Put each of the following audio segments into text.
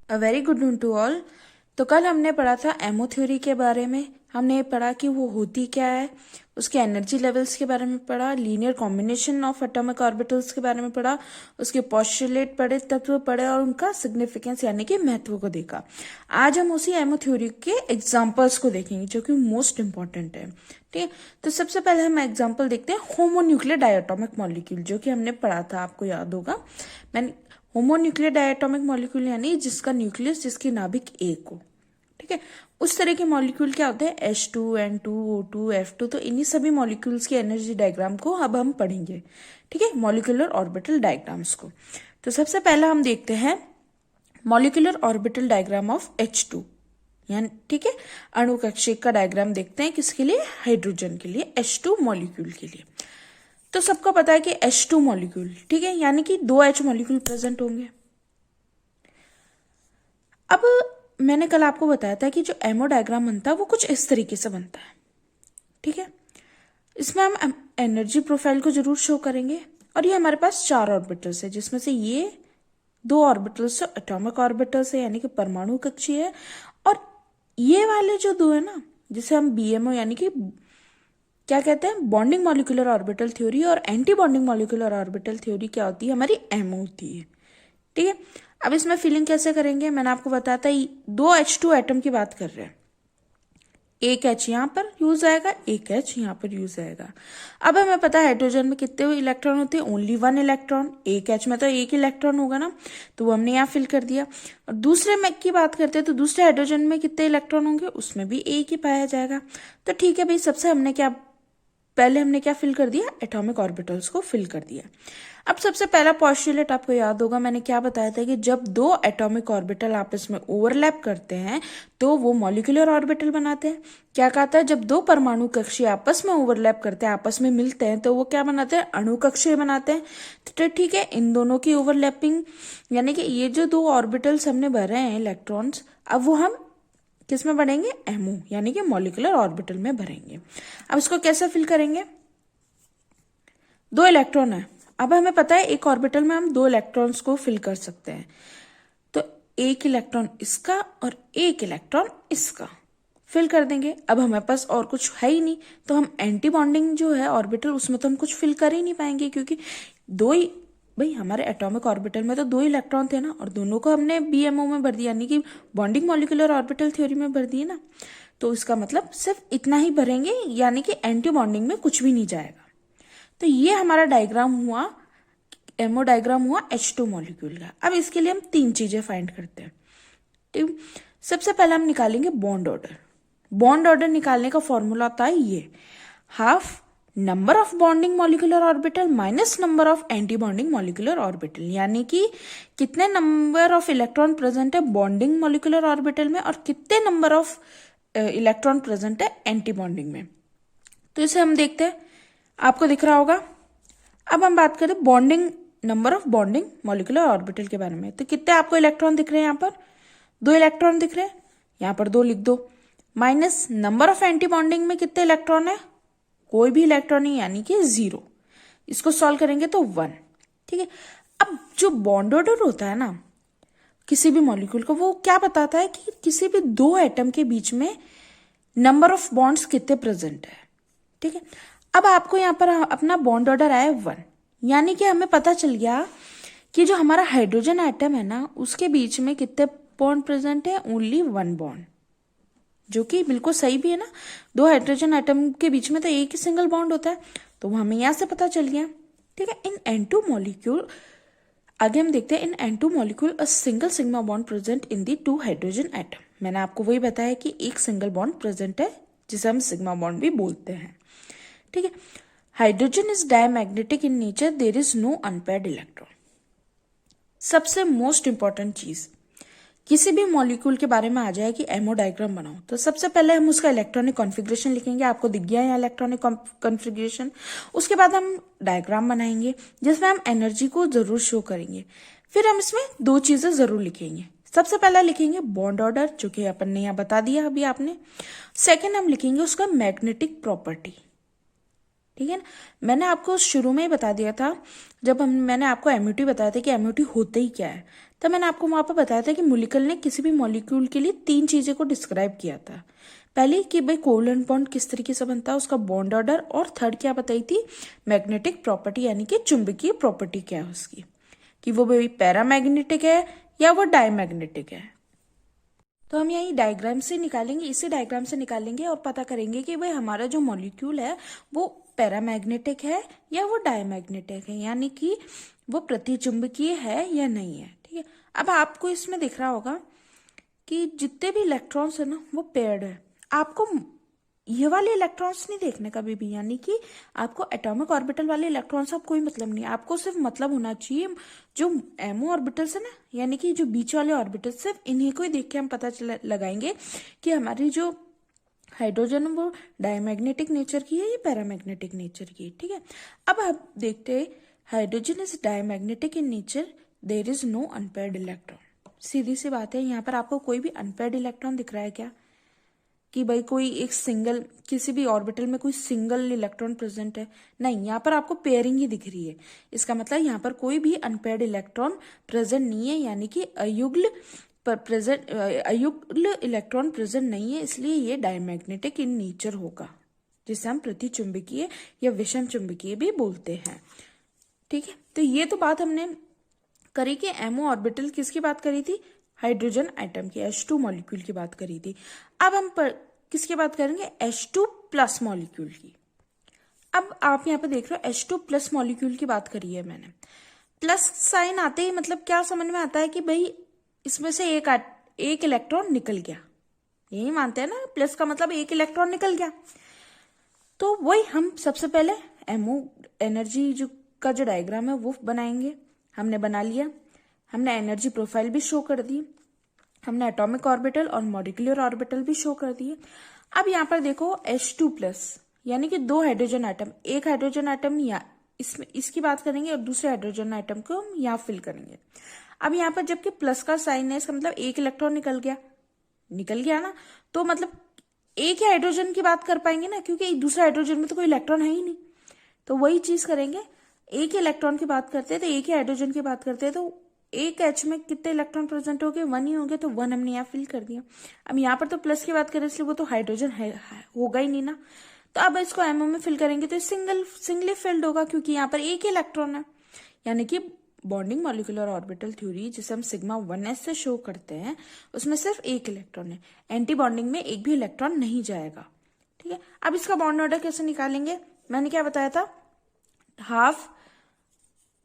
A very good noon to all. तो कल हमने पढ़ा था एमओ थ्योरी के बारे में। हमने पढ़ा कि वो होती क्या है, उसके एनर्जी लेवल्स के बारे में पढ़ा, linear combination of atomic orbitals के बारे में पढ़ा, उसके पोस्टुलेट पढ़े, तत्व पढ़े और उनका सिग्निफिकेंस यानी कि महत्व को देखा। आज हम उसी एमओ थ्योरी के एग्जाम्पल्स को देखेंगे जो कि मोस्ट इंपॉर्टेंट है। ठीक है, तो सबसे पहले हम एग्जाम्पल देखते हैं होमोन्यूक्लियर डायटोमिक मॉलिक्यूल, जो कि हमने पढ़ा था, आपको याद होगा। मैंने होमोन्यूक्लियर डायटोमिक मॉलिक्यूल यानी जिसका न्यूक्लियस, जिसकी नाभिक एक हो। ठीक है, उस तरह के मॉलिक्यूल क्या होते हैं, H2, N2, O2, F2। तो इन्हीं सभी मॉलिक्यूल्स की एनर्जी डायग्राम को अब हम पढ़ेंगे। ठीक है, मॉलिक्यूलर ऑर्बिटल डायग्राम्स को। तो सबसे पहला हम देखते हैं molecular orbital diagram of H2 यानी, ठीक है, अणु कक्षीय का डायग्राम देखते हैं। किसके लिए? हाइड्रोजन के लिए, H2 मॉलिक्यूल के लिए। तो सबको पता है कि H2 मॉलिक्यूल, ठीक है, यानी कि 2 H मॉलिक्यूल प्रेजेंट होंगे। अब मैंने कल आपको बताया था कि जो एमओ डायग्राम बनता है वो कुछ इस तरीके से बनता है। ठीक है, इसमें हम एनर्जी प्रोफाइल को जरूर शो करेंगे। और ये हमारे पास 4 ऑर्बिटल्स है, जिसमें से ये 2 ऑर्बिटल्स तो एटॉमिक ऑर्बिटल्स है यानी कि परमाणु कक्षीय है, और ये वाले जो 2 है ना, जिसे हम बीएमओ यानी कि क्या कहते हैं, बॉन्डिंग मॉलिक्यूलर ऑर्बिटल थ्योरी, और anti bonding molecular orbital theory क्या होती है, हमारी एमओ होती है। ठीक है, अब इसमें फिलिंग कैसे करेंगे, मैंने आपको बताया था 2 H2 एटम की बात कर रहे हैं। एक H यहाँ पर यूज आएगा, एक H यहाँ पर यूज आएगा। अब हमें पता है हाइड्रोजन में कितने इलेक्ट्रॉन होते हैं, ओनली 1 इलेक्ट्रॉन। एक H में तो एक इलेक्ट्रॉन होगा ना, तो वो हमने यहाँ फिल कर दिया। और दूसरे में की बात करते हैं तो दूसरे हाइड्रोजन में कितने इलेक्ट्रॉन होंगे, उसमें भी एक ही पाया जाएगा। तो ठीक है भाई, सबसे पहले हमने क्या फिल कर दिया, एटॉमिक ऑर्बिटल्स को फिल कर दिया। अब सबसे पहला पॉस्टुलेट आपको याद होगा, मैंने क्या बताया था कि जब 2 एटॉमिक ऑर्बिटल आपस में ओवरलैप करते हैं तो वो मॉलिक्यूलर ऑर्बिटल बनाते हैं। क्या कहता है, जब 2 परमाणु कक्षीय आपस में ओवरलैप करते हैं, आपस में मिलते हैं, तो वो क्या बनाते हैं, अणु कक्षीय बनाते हैं। तो ठीक है, इन दोनों की ओवरलैपिंग यानी कि ये जो 2 ऑर्बिटल्स हमने भरे हैं इलेक्ट्रॉन्स, अब वो हम किस में भरेंगे, एमओ यानी कि मॉलिक्यूलर ऑर्बिटल में भरेंगे। अब इसको कैसे फिल करेंगे, 2 इलेक्ट्रॉन है। अब हमें पता है एक ऑर्बिटल में हम 2 इलेक्ट्रॉन्स को फिल कर सकते हैं, तो एक इलेक्ट्रॉन इसका और एक इलेक्ट्रॉन इसका फिल कर देंगे। अब हमारे पास और कुछ है ही नहीं, तो हम एंटी बॉन्डिंग जो है ऑर्बिटल, उसमें तो हम कुछ फिल कर ही नहीं पाएंगे, क्योंकि 2 ही, भाई हमारे एटॉमिक ऑर्बिटल में तो 2 इलेक्ट्रॉन थे ना, और दोनों को हमने बीएमओ में भर दिया, यानी कि बॉन्डिंग मॉलिक्यूलर ऑर्बिटल थ्योरी में भर दिए ना। तो इसका मतलब सिर्फ इतना ही भरेंगे, यानी कि एंटी बॉन्डिंग में कुछ भी नहीं जाएगा। तो ये हमारा डायग्राम हुआ, एमओ डायग्राम हुआ H2 मॉलिक्यूल का। अब इसके लिए हम 3 चीजें फाइंड करते हैं। ठीक, सबसे पहले हम निकालेंगे बॉन्ड ऑर्डर। बॉन्ड ऑर्डर निकालने का फॉर्मूला होता है ये, half number of bonding molecular orbital minus number of anti bonding molecular orbital, यानी कि कितने नंबर ऑफ इलेक्ट्रॉन प्रेजेंट है बॉन्डिंग मॉलिक्यूलर ऑर्बिटल में और कितने नंबर ऑफ इलेक्ट्रॉन प्रेजेंट है एंटी बॉन्डिंग में। तो इसे हम देखते हैं, आपको दिख रहा होगा। अब हम बात करें bonding, number of bonding molecular orbital के बारे में। तो कितने आपको इलेक्ट्रॉन दिख रहे हैं, यहाँ पर 2 इलेक्ट्रॉन दिख रहे हैं, यहाँ पर 2 लिख दो। Minus number of anti bonding में कितने इलेक्ट्रॉन है, कोई भी इलेक्ट्रॉन नहीं, यानी कि 0। इसको सॉल्व करेंगे तो 1। ठीक है, अब जो बॉन्ड ऑर्डर होता है ना किसी भी मॉलिक्यूल को, वो क्या बताता है कि किसी भी 2 एटम के बीच में नंबर ऑफ बॉन्ड्स कितने प्रेजेंट है। ठीक है, अब आपको यहाँ पर अपना बॉन्ड ऑर्डर आया 1, यानी कि हमें पता चल गया कि जो हमारा हाइड्रोजन एटम है ना, उसके बीच में कितने बॉन्ड प्रेजेंट है, ओनली 1 बॉन्ड, जो कि बिल्कुल सही भी है ना। 2 हाइड्रोजन एटम के बीच में तो एक ही सिंगल बॉन्ड होता है, तो वो हमें यहाँ से पता चल गया। ठीक है, इन N2 मॉलिक्यूल, आगे हम देखते हैं, इन N2 molecule a single sigma bond present in the 2 hydrogen atom. मैंने आपको वही बताया कि एक सिंगल बॉन्ड प्रेजेंट है, जिसे हम सिग्मा बॉन्ड भी बोलते हैं। ठीक है, hydrogen is diamagnetic in nature, there is no unpaired electron. सबसे मोस्ट इंपॉर्टेंट चीज, किसी भी मॉलिक्यूल के बारे में आ जाए कि एमओ डायग्राम बनाओ, तो सबसे पहले हम उसका इलेक्ट्रॉनिक कॉन्फ़िगरेशन लिखेंगे। आपको दिख गया है इलेक्ट्रॉनिक कॉन्फ़िगरेशन। उसके बाद हम डायग्राम बनाएंगे जिसमें हम एनर्जी को जरूर शो करेंगे। फिर हम इसमें 2 चीजें जरूर लिखेंगे। सबसे पहला लिखेंगे बॉन्ड ऑर्डर, जो कि अपन ने यहाँ बता दिया अभी आपने। सेकेंड हम लिखेंगे उसका मैग्नेटिक प्रॉपर्टी। ठीक है ना, मैंने आपको शुरू में ही बता दिया था, जब मैंने आपको एम्यूटी बताया था कि एम्यूटी होते ही क्या है। तो मैंने आपको वहां पर बताया था कि मोलिकल ने किसी भी मॉलिक्यूल के लिए 3 चीजें को डिस्क्राइब किया था। पहले कि भाई कोवलेंट बॉन्ड किस तरीके से बनता है, उसका बॉन्ड ऑर्डर, और थर्ड क्या बताई थी, मैग्नेटिक प्रॉपर्टी यानी कि चुंबकीय प्रॉपर्टी क्या है उसकी, कि वो भाई पैरामैग्नेटिक है या वो डायमैग्नेटिक है। तो हम यही डायग्राम से निकालेंगे, इसी डायग्राम से निकालेंगे और पता करेंगे कि भाई हमारा जो मॉलिक्यूल है वो पैरामैग्नेटिक है या वो डायमैग्नेटिक है, यानी कि वो प्रतिचुंबकीय है या नहीं है। ठीक है, अब आपको इसमें दिख रहा होगा कि जितने भी इलेक्ट्रॉन्स है ना वो पेयर्ड है। आपको ये वाले इलेक्ट्रॉन्स नहीं देखने कभी भी, यानी कि आपको एटॉमिक ऑर्बिटल वाले इलेक्ट्रॉन्स का कोई मतलब नहीं, आपको सिर्फ मतलब होना चाहिए जो एमओ ऑर्बिटल्स है ना, यानी कि जो बीच वाले ऑर्बिटल्स, सिर्फ इन्हीं को ही देख के हम पता लगाएंगे कि हमारी जो हाइड्रोजन वो डायमैग्नेटिक नेचर की है या पैरामैग्नेटिक नेचर की है। ठीक है, अब आप देखते हैं hydrogen is diamagnetic in nature, there is no unpaired electron. सीधी सी बात है, यहाँ पर आपको कोई भी अनपेयर्ड इलेक्ट्रॉन दिख रहा है क्या, कि भाई कोई एक सिंगल, किसी भी ऑर्बिटल में कोई सिंगल इलेक्ट्रॉन प्रेजेंट है? नहीं, यहाँ पर आपको पेयरिंग ही दिख रही है। इसका मतलब यहाँ पर कोई भी अनपेयर्ड इलेक्ट्रॉन प्रेजेंट नहीं है, यानी कि अयुग्ल इलेक्ट्रॉन प्रेजेंट नहीं है, इसलिए ये डायमैग्नेटिक इन नेचर होगा, जिसे हम प्रतिचुंबकीय या विषम चुंबकीय भी बोलते हैं। ठीक है, तो ये तो बात हमने करी कि एमओ ऑर्बिटल किसकी बात करी थी, हाइड्रोजन एटम की, H2 मॉलिक्यूल की बात करी थी। अब हम किसकी बात करेंगे, H2 प्लस मॉलिक्यूल की। अब आप यहाँ पे देख रहे हो H2 प्लस मॉलिक्यूल की बात करी है मैंने। प्लस साइन आते ही मतलब क्या समझ में आता है कि भाई इसमें से एक इलेक्ट्रॉन निकल गया, यही मानते हैं ना, प्लस का मतलब एक इलेक्ट्रॉन निकल गया। तो वही हम सबसे पहले एमओ एनर्जी का जो डायग्राम है वो बनाएंगे। हमने बना लिया, हमने एनर्जी प्रोफाइल भी शो कर दी, हमने एटॉमिक ऑर्बिटल और मॉलिक्यूलर ऑर्बिटल भी शो कर दिए। अब यहाँ पर देखो H2 प्लस यानी कि 2 हाइड्रोजन आइटम, एक हाइड्रोजन आइटम या इसमें इसकी बात करेंगे और दूसरे हाइड्रोजन आइटम को हम यहाँ फिल करेंगे। अब यहाँ पर जबकि प्लस का साइन है, इसका मतलब एक इलेक्ट्रॉन निकल गया ना, तो मतलब एक ही हाइड्रोजन की बात कर पाएंगे ना, क्योंकि दूसरे हाइड्रोजन में तो कोई इलेक्ट्रॉन है ही नहीं। तो वही चीज करेंगे, एक ही इलेक्ट्रॉन की बात करते हैं तो एक ही हाइड्रोजन की बात करते हैं, तो एक एच में कितने इलेक्ट्रॉन प्रेजेंट हो गए, 1 ही होंगे, तो 1 हमने यहाँ फिल कर दिया। अब यहाँ पर तो प्लस की बात करें इसलिए वो तो हाइड्रोजन होगा ही नहीं ना, तो अब इसको एमओ में फिल करेंगे तो सिंगली फिल्ड होगा, क्योंकि यहाँ पर एक ही इलेक्ट्रॉन है। यानी कि बॉन्डिंग मॉलिक्यूलर ऑर्बिटल थ्योरी जिसे हम सिग्मा 1s से शो करते हैं, उसमें सिर्फ एक इलेक्ट्रॉन है, एंटी बॉन्डिंग में एक भी इलेक्ट्रॉन नहीं जाएगा। ठीक है, अब इसका बॉन्ड ऑर्डर कैसे निकालेंगे, मैंने क्या बताया था, हाफ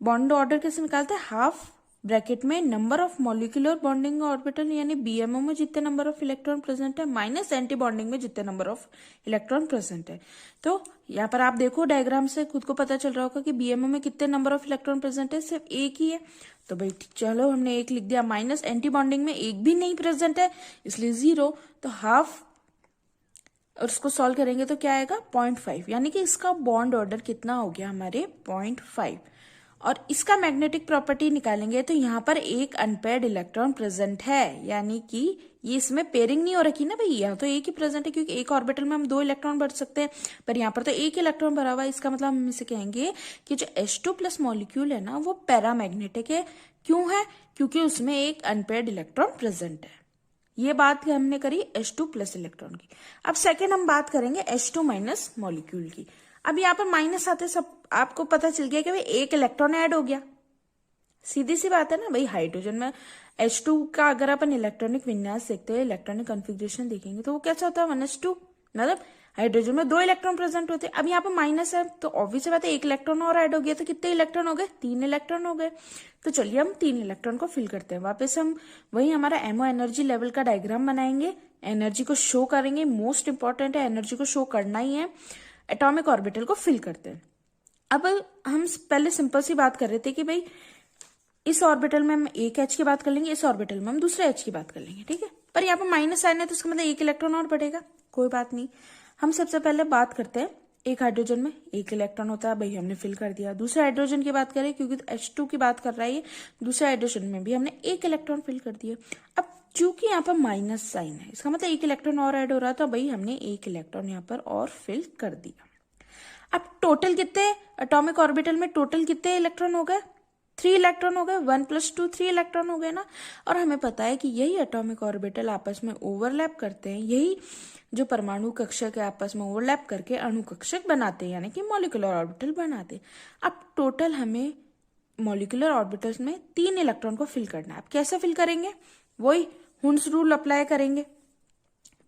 बॉन्ड ऑर्डर कैसे निकालते हैं, हाफ ब्रैकेट में number of molecular bonding orbital यानी बीएमओ में जितने नंबर ऑफ इलेक्ट्रॉन प्रेजेंट है माइनस एंटी बॉन्डिंग में जितने नंबर ऑफ इलेक्ट्रॉन प्रेजेंट है। तो यहाँ पर आप देखो डायग्राम से खुद को पता चल रहा होगा कि बीएमओ में कितने नंबर ऑफ इलेक्ट्रॉन प्रेजेंट है, सिर्फ एक ही है। तो भाई चलो हमने एक लिख दिया, माइनस एंटी बॉन्डिंग में एक भी नहीं प्रेजेंट है इसलिए 0, तो हाफ, और उसको सॉल्व करेंगे तो क्या आएगा 0.5, यानी कि इसका बॉन्ड ऑर्डर कितना हो गया हमारे 0.5। और इसका मैग्नेटिक प्रॉपर्टी निकालेंगे तो यहाँ पर एक अनपेयर्ड इलेक्ट्रॉन प्रेजेंट है, यानी कि ये इसमें पेयरिंग नहीं हो रखी ना भाई, यहाँ तो एक ही प्रेजेंट है, क्योंकि एक ऑर्बिटल में हम 2 इलेक्ट्रॉन भर सकते हैं, पर यहाँ पर तो एक इलेक्ट्रॉन भरा हुआ है। इसका मतलब हम इसे कहेंगे कि जो H2 प्लस मॉलिक्यूल है ना वो पैरामैग्नेटिक है। क्यों है, क्योंकि उसमें एक अनपेयर्ड इलेक्ट्रॉन प्रेजेंट है। ये बात हमने करी H2 प्लस इलेक्ट्रॉन की। अब सेकेंड हम बात करेंगे H2 माइनस मॉलिक्यूल की। अब यहाँ पर माइनस आते सब आपको पता चल गया कि भाई एक इलेक्ट्रॉन ऐड हो गया, सीधी सी बात है ना भाई। हाइड्रोजन में H2 का अगर अपन इलेक्ट्रॉनिक विन्यास देखते हैं, इलेक्ट्रॉनिक कॉन्फ़िगरेशन देखेंगे तो वो कैसा होता है 1s2, मतलब हाइड्रोजन में 2 इलेक्ट्रॉन प्रेजेंट होते हैं। अब यहाँ पर माइनस है तो ऑब्वियस बात है एक इलेक्ट्रॉन और ऐड हो गया, तो कितने इलेक्ट्रॉन हो गए, 3 इलेक्ट्रॉन हो गए। तो चलिए हम 3 इलेक्ट्रॉन को फिल करते हैं। वापस हम वही हमारा एमओ एनर्जी लेवल का डायग्राम बनाएंगे, एनर्जी को शो करेंगे, मोस्ट इंपॉर्टेंट है, एनर्जी को शो करना ही है। एटॉमिक ऑर्बिटल को फिल करते हैं। अब हम पहले सिंपल सी बात कर रहे थे कि भाई इस ऑर्बिटल में हम एक एच की बात कर लेंगे, इस ऑर्बिटल में हम दूसरे एच की बात कर लेंगे, ठीक है। पर यहाँ पर माइनस साइन है तो इसका मतलब एक इलेक्ट्रॉन और बढ़ेगा, कोई बात नहीं। हम सबसे पहले बात करते हैं एक हाइड्रोजन में एक इलेक्ट्रॉन होता है, भाई हमने फिल कर दिया। दूसरे हाइड्रोजन की बात करें क्योंकि H2 की बात कर रहा है, दूसरे हाइड्रोजन में भी हमने एक इलेक्ट्रॉन फिल कर दिया। अब चूंकि यहाँ पर माइनस साइन है, इसका मतलब एक इलेक्ट्रॉन और ऐड हो रहा था, भाई हमने एक इलेक्ट्रॉन यहाँ पर और फिल कर दिया। अब टोटल कितने एटॉमिक ऑर्बिटल में टोटल कितने इलेक्ट्रॉन हो गए, 3 इलेक्ट्रॉन हो गए, 1 + 2 3 इलेक्ट्रॉन हो गए ना। और हमें पता है कि यही एटॉमिक ऑर्बिटल आपस में ओवरलैप करते हैं, यही जो परमाणु कक्षक है आपस में ओवरलैप करके अणु कक्षक बनाते हैं, यानी कि मॉलिक्यूलर ऑर्बिटल बनाते हैं। अब टोटल हमें मॉलिक्यूलर ऑर्बिटल्स में 3 इलेक्ट्रॉन को फिल करना है। अब कैसे फिल करेंगे, वही हुंस रूल अप्लाई करेंगे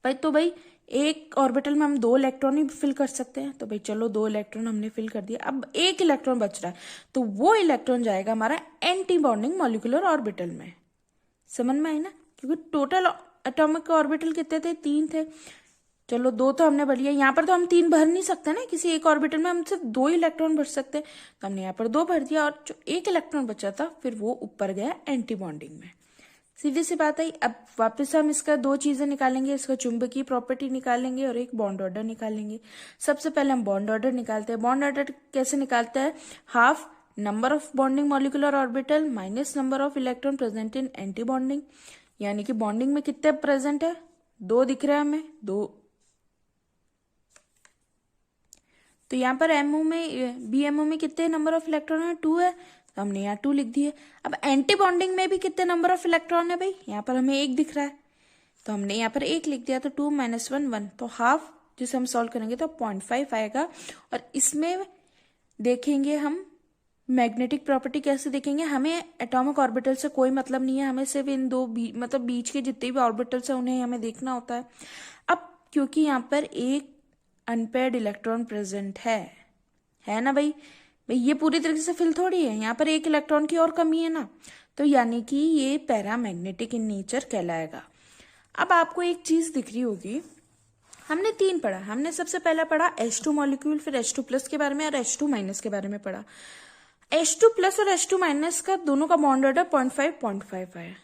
भाई। तो भाई एक ऑर्बिटल में हम 2 इलेक्ट्रॉन ही फिल कर सकते हैं, तो भाई चलो 2 इलेक्ट्रॉन हमने फिल कर दिया। अब 1 इलेक्ट्रॉन बच रहा है, तो वो इलेक्ट्रॉन जाएगा हमारा एंटी बॉन्डिंग मॉलिक्यूलर ऑर्बिटल में। समझ में आई ना, क्योंकि टोटल एटॉमिक ऑर्बिटल कितने थे, 3 थे। चलो 2 तो हमने भर लिया, यहाँ पर तो हम 3 भर नहीं सकते ना, किसी एक ऑर्बिटल में हम सिर्फ 2 इलेक्ट्रॉन भर सकते हैं, तो हमने यहाँ पर 2 भर दिया। और जो 1 इलेक्ट्रॉन बचा था फिर वो ऊपर गया एंटी बॉन्डिंग में। सीधी सी बात आई। अब वापस हम इसका 2 चीजें निकालेंगे, इसका चुंबकीय प्रॉपर्टी निकालेंगे और एक बॉन्ड ऑर्डर निकालेंगे। सबसे पहले हम बॉन्ड ऑर्डर निकालते हैं। बॉन्ड ऑर्डर कैसे निकालते हैं, half number of bonding molecular orbital minus number of electron present in anti bonding, यानी कि बॉन्डिंग में कितने प्रेजेंट है, 2 दिख रहा है हमें, 2। तो यहाँ पर एमओ में बीएमओ में कितने नंबर ऑफ इलेक्ट्रॉन है, 2 है, तो हमने यहाँ 2 लिख दिए। अब एंटी बॉन्डिंग में भी कितने नंबर ऑफ इलेक्ट्रॉन है भाई, यहाँ पर हमें 1 दिख रहा है, तो हमने यहाँ पर 1 लिख दिया। तो 2 - 1 1, तो हाफ जिसे हम सॉल्व करेंगे तो 0.5 आएगा। और इसमें देखेंगे हम मैग्नेटिक प्रॉपर्टी कैसे देखेंगे, हमें एटॉमिक ऑर्बिटल से कोई मतलब नहीं है, हमें सिर्फ इन 2 मतलब बीच के जितने भी ऑर्बिटल्स है उन्हें हमें देखना होता है। अब क्योंकि यहाँ पर एक अनपेयर्ड इलेक्ट्रॉन प्रेजेंट है ना भाई, ये पूरी तरीके से फिल थोड़ी है, यहाँ पर 1 इलेक्ट्रॉन की और कमी है ना, तो यानी कि ये पैरामैग्नेटिक इन नेचर कहलाएगा। अब आपको एक चीज दिख रही होगी, हमने 3 पढ़ा, हमने सबसे पहला पढ़ा H2 मॉलिक्यूल, फिर H2+ के बारे में और H2- के बारे में पढ़ा। H2+ और H2- का दोनों का बॉन्ड ऑर्डर 0.5 है,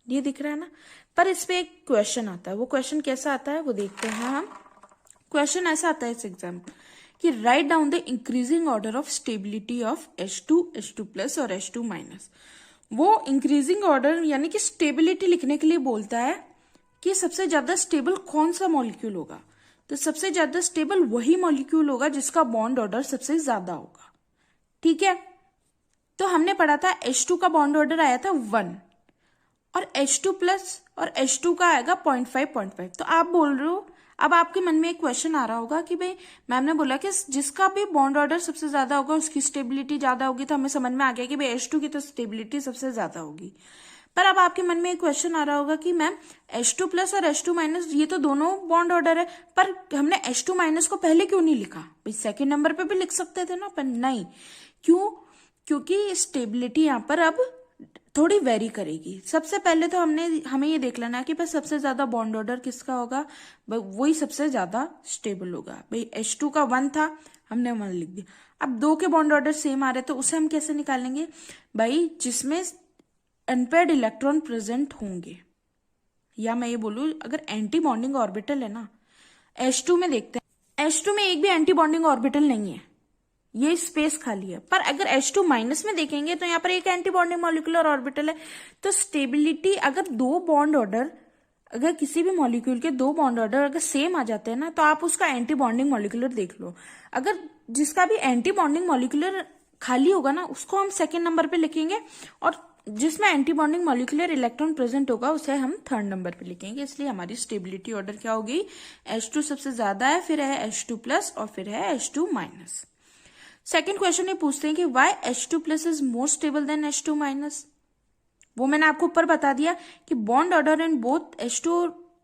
ये दिख रहा है ना। पर इस पे एक क्वेश्चन आता है, वो क्वेश्चन कैसा आता है वो देखते हैं हम। क्वेश्चन ऐसा आता है इस एग्जाम कि write down the increasing order of stability of H2, H2+ और H2-। वो इंक्रीजिंग ऑर्डर यानी कि स्टेबिलिटी लिखने के लिए बोलता है कि सबसे ज्यादा स्टेबल कौन सा मॉलिक्यूल होगा, तो सबसे ज्यादा स्टेबल वही मॉलिक्यूल होगा जिसका बॉन्ड ऑर्डर सबसे ज्यादा होगा। ठीक है, तो हमने पढ़ा था H2 का बॉन्ड ऑर्डर आया था 1 और H2+ और H2 का आएगा 0.5। तो आप बोल रहे हो, अब आपके मन में एक क्वेश्चन आ रहा होगा कि भाई मैम ने बोला कि जिसका भी बॉन्ड ऑर्डर सबसे ज्यादा होगा उसकी स्टेबिलिटी ज्यादा होगी, तो हमें समझ में आ गया कि भाई H2 की तो स्टेबिलिटी सबसे ज्यादा होगी। पर अब आपके मन में एक क्वेश्चन आ रहा होगा कि मैम H2+ और H2- ये तो दोनों बॉन्ड ऑर्डर है, पर हमने H2- को पहले क्यों नहीं लिखा, भाई सेकेंड नंबर पे भी लिख सकते थे ना, पर नहीं, क्यों, क्योंकि स्टेबिलिटी यहाँ पर अब थोड़ी वेरी करेगी। सबसे पहले तो हमें ये देख लेना है कि भाई सबसे ज्यादा बॉन्ड ऑर्डर किसका होगा, वही सबसे ज्यादा स्टेबल होगा। भाई H2 का 1 था, हमने 1 लिख दिया। अब 2 के बॉन्ड ऑर्डर सेम आ रहे, तो उसे हम कैसे निकालेंगे भाई, जिसमें अनपेयर्ड इलेक्ट्रॉन प्रेजेंट होंगे, या मैं ये बोलूं अगर एंटी बॉन्डिंग ऑर्बिटल है ना, H2 में देखते हैं, H2 में एक भी एंटी बॉन्डिंग ऑर्बिटल नहीं है, ये स्पेस खाली है। पर अगर H2- में देखेंगे तो यहाँ पर एक एंटी बॉन्डिंग मॉलिक्यूलर ऑर्बिटल है, तो स्टेबिलिटी अगर 2 बॉन्ड ऑर्डर, अगर किसी भी मॉलिक्यूल के 2 बॉन्ड ऑर्डर अगर सेम आ जाते हैं ना, तो आप उसका एंटी बॉन्डिंग मॉलिक्यूलर देख लो। अगर जिसका भी एंटी बॉन्डिंग मॉलिक्यूलर खाली होगा ना, उसको हम सेकेंड नंबर पे लिखेंगे, और जिसमें anti bonding molecular electron present होगा उसे हम 3rd नंबर पे लिखेंगे। इसलिए हमारी स्टेबिलिटी ऑर्डर क्या होगी, H2 सबसे ज्यादा है, फिर है H2+ और फिर है H2-। सेकेंड क्वेश्चन ये पूछते हैं कि why H2+ is more stable than H2-। वो मैंने आपको ऊपर बता दिया कि bond order in both H2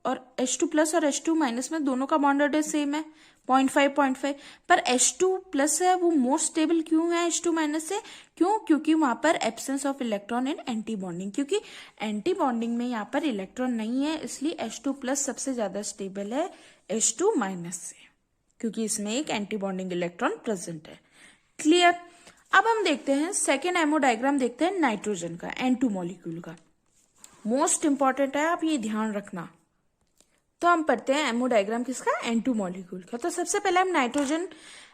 और H2+ और H2- में दोनों का बॉन्ड ऑर्डर सेम है, 0.5, पर H2+ है वो मोर स्टेबल क्यों है H2- से, क्यों, क्योंकि वहां पर absence of electron in anti bonding, क्योंकि एंटी बॉन्डिंग में यहाँ पर इलेक्ट्रॉन नहीं है, इसलिए H2+ सबसे ज्यादा स्टेबल है H2- से, क्योंकि इसमें एक एंटी बॉन्डिंग इलेक्ट्रॉन प्रेजेंट है। क्लियर। अब हम देखते हैं सेकेंड एमओ डायग्राम, देखते हैं नाइट्रोजन का, N2 मॉलिक्यूल का, मोस्ट इंपॉर्टेंट है, आप ये ध्यान रखना। तो हम पढ़ते हैं एमओ डायग्राम किसका, N2 मॉलिक्यूल का। तो सबसे पहले हम नाइट्रोजन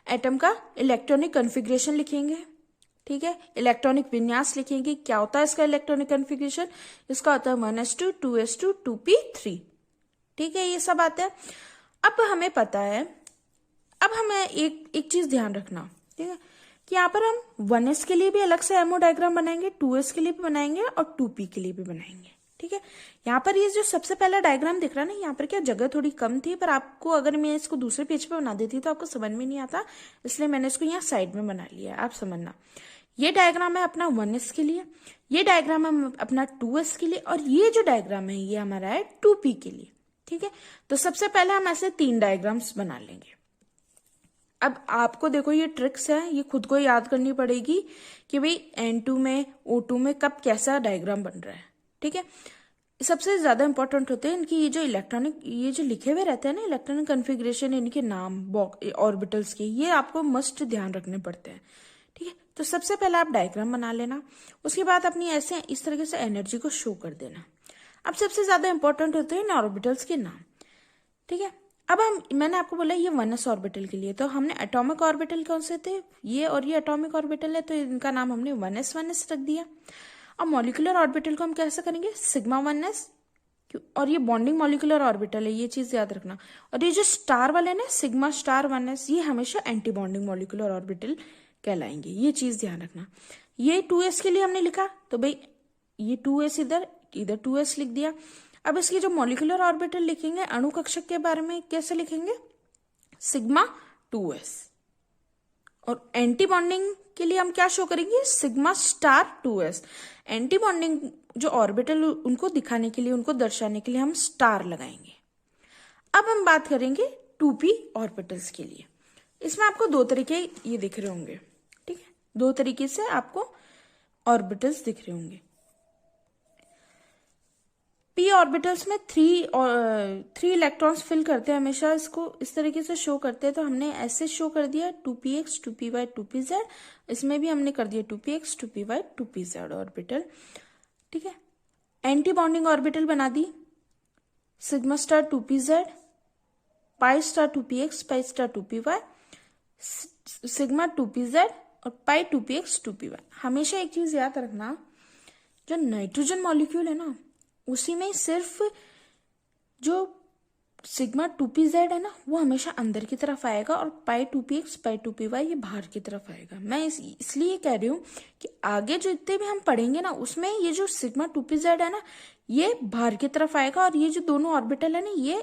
एटम का इलेक्ट्रॉनिक कॉन्फ़िगरेशन लिखेंगे, ठीक है, इलेक्ट्रॉनिक विन्यास लिखेंगे। क्या होता है इसका इलेक्ट्रॉनिक कॉन्फ़िगरेशन, इसका होता है 1s2 2s2 2p3, ठीक है, ये सब आता है। अब हमें पता है, अब हमें एक चीज ध्यान रखना, ठीक है, कि यहाँ पर हम 1s के लिए भी अलग से एमओ डायग्राम बनाएंगे, 2s के लिए भी बनाएंगे और 2p के लिए भी बनाएंगे। ठीक है, यहाँ पर ये जो सबसे पहला डायग्राम दिख रहा है ना, यहाँ पर क्या जगह थोड़ी कम थी, पर आपको अगर मैं इसको दूसरे पेज पे बना देती तो आपको समझ में नहीं आता, इसलिए मैंने इसको यहाँ साइड में बना लिया है। आप समझना, ये डायग्राम है अपना 1s के लिए, ये डायग्राम है अपना 2s के लिए, और ये जो डायग्राम है ये हमारा है 2p के लिए। ठीक है, तो सबसे पहले हम ऐसे 3 डायग्राम्स बना लेंगे। अब आपको देखो ये ट्रिक्स है, ये खुद को याद करनी पड़ेगी कि भाई N2 में O2 में कब कैसा डायग्राम बन रहा है। ठीक है, सबसे ज्यादा इंपॉर्टेंट होते हैं इनकी ये जो इलेक्ट्रॉनिक, ये जो लिखे हुए रहते हैं ना इलेक्ट्रॉनिक कॉन्फ़िगरेशन, इनके नाम ऑर्बिटल्स के, ये आपको मस्ट ध्यान रखने पड़ते हैं। ठीक है, तो सबसे पहले आप डायग्राम बना लेना, उसके बाद अपनी ऐसे इस तरीके से एनर्जी को शो कर देना। अब सबसे ज्यादा इंपॉर्टेंट होते हैं इन ऑर्बिटल्स के नाम। ठीक है, अब मैंने आपको बोला ये 1s ऑर्बिटल के लिए, तो हमने एटॉमिक ऑर्बिटल कौन से थे, ये और ये एटॉमिक ऑर्बिटल है, तो इनका नाम हमने 1s रख दिया। अब मॉलिक्यूलर ऑर्बिटल को हम कैसे करेंगे, सिग्मा 1s, और ये बॉन्डिंग मॉलिक्यूलर ऑर्बिटल है, ये चीज याद रखना। और ये जो स्टार वाले ना सिग्मा स्टार 1s, ये हमेशा एंटी बॉन्डिंग मॉलिक्यूलर ऑर्बिटल कहलाएंगे, ये चीज ध्यान रखना। ये 2s के लिए हमने लिखा, तो भाई ये 2s इधर 2s लिख दिया। अब इसकी जो मॉलिक्यूलर ऑर्बिटल लिखेंगे अणु कक्षक के बारे में कैसे लिखेंगे, सिग्मा 2s, और एंटी बॉन्डिंग के लिए हम क्या शो करेंगे, sigma star 2s। Anti bonding जो ऑर्बिटल उनको दिखाने के लिए, उनको दर्शाने के लिए हम स्टार लगाएंगे। अब हम बात करेंगे 2p ऑर्बिटल्स के लिए। इसमें आपको 2 तरीके ये दिख रहे होंगे। ठीक है, 2 तरीके से आपको ऑर्बिटल्स दिख रहे होंगे। p ऑर्बिटल्स में 3 इलेक्ट्रॉन्स फिल करते हैं, हमेशा इसको इस तरीके से शो करते हैं, तो हमने ऐसे शो कर दिया 2px 2py 2pz। इसमें भी हमने कर दिया 2px 2py 2pz ऑर्बिटल। ठीक है, एंटी बॉन्डिंग ऑर्बिटल बना दी, sigma star 2pz, pi star 2px pi star 2py, sigma 2pz और पाई 2px 2py। हमेशा एक चीज याद रखना, जो नाइट्रोजन मॉलिक्यूल है ना, उसी में सिर्फ जो सिग्मा 2pz है ना, वो हमेशा अंदर की तरफ आएगा, और पाई 2px पाई 2py ये बाहर की तरफ आएगा। मैं इसलिए कह रही हूँ कि आगे जो इतने भी हम पढ़ेंगे ना, उसमें ये जो सिग्मा 2pz है ना, ये बाहर की तरफ आएगा, और ये जो दोनों ऑर्बिटल है ना, ये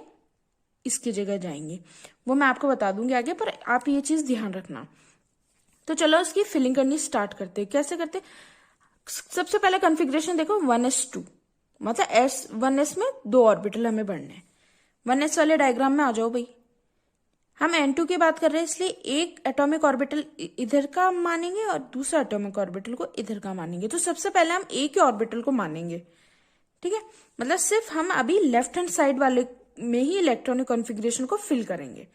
इसकी जगह जाएंगे। वो मैं आपको बता दूंगी आगे, पर आप ये चीज ध्यान रखना। तो चलो इसकी फिलिंग करनी स्टार्ट करते हैं। कैसे करते, सबसे पहले कॉन्फ़िगरेशन देखो 1s2, मतलब S1s में 2 ऑर्बिटल हमें बढ़ने हैं। 1s वाले डायग्राम में आ जाओ भाई। हम N2 की बात कर रहे हैं, इसलिए एक एटॉमिक ऑर्बिटल इधर का मानेंगे और दूसरा एटॉमिक ऑर्बिटल को इधर का मानेंगे। तो सबसे पहले हम एक ही ऑर्बिटल को मानेंगे। ठीक है, मतलब सिर्फ हम अभी लेफ्ट हैंड साइड वाले में ही इलेक्ट्रॉनिक कॉन्फ़िगरेशन को फिल करेंगे।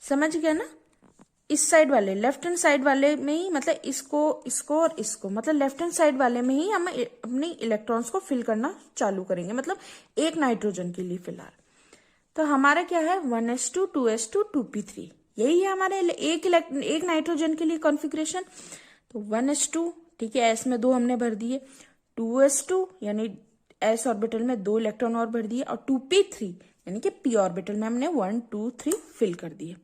समझ गया ना, इस साइड वाले लेफ्ट हैंड साइड वाले में ही, मतलब इसको और इसको, मतलब लेफ्ट हैंड साइड वाले में ही हम अपने इलेक्ट्रॉन्स को फिल करना चालू करेंगे, मतलब एक नाइट्रोजन के लिए फिलहाल। तो हमारा क्या है 1s2 2s2 2p3, यही है हमारे एक नाइट्रोजन के लिए कॉन्फ़िगरेशन। तो 1s2, ठीक है, s में 2 हमने भर दिए, 2s2 यानी s ऑर्बिटल में 2 इलेक्ट्रॉन और भर दिए, और 2p3 यानी कि p ऑर्बिटल में हमने 1 2 3 फिल कर दिए।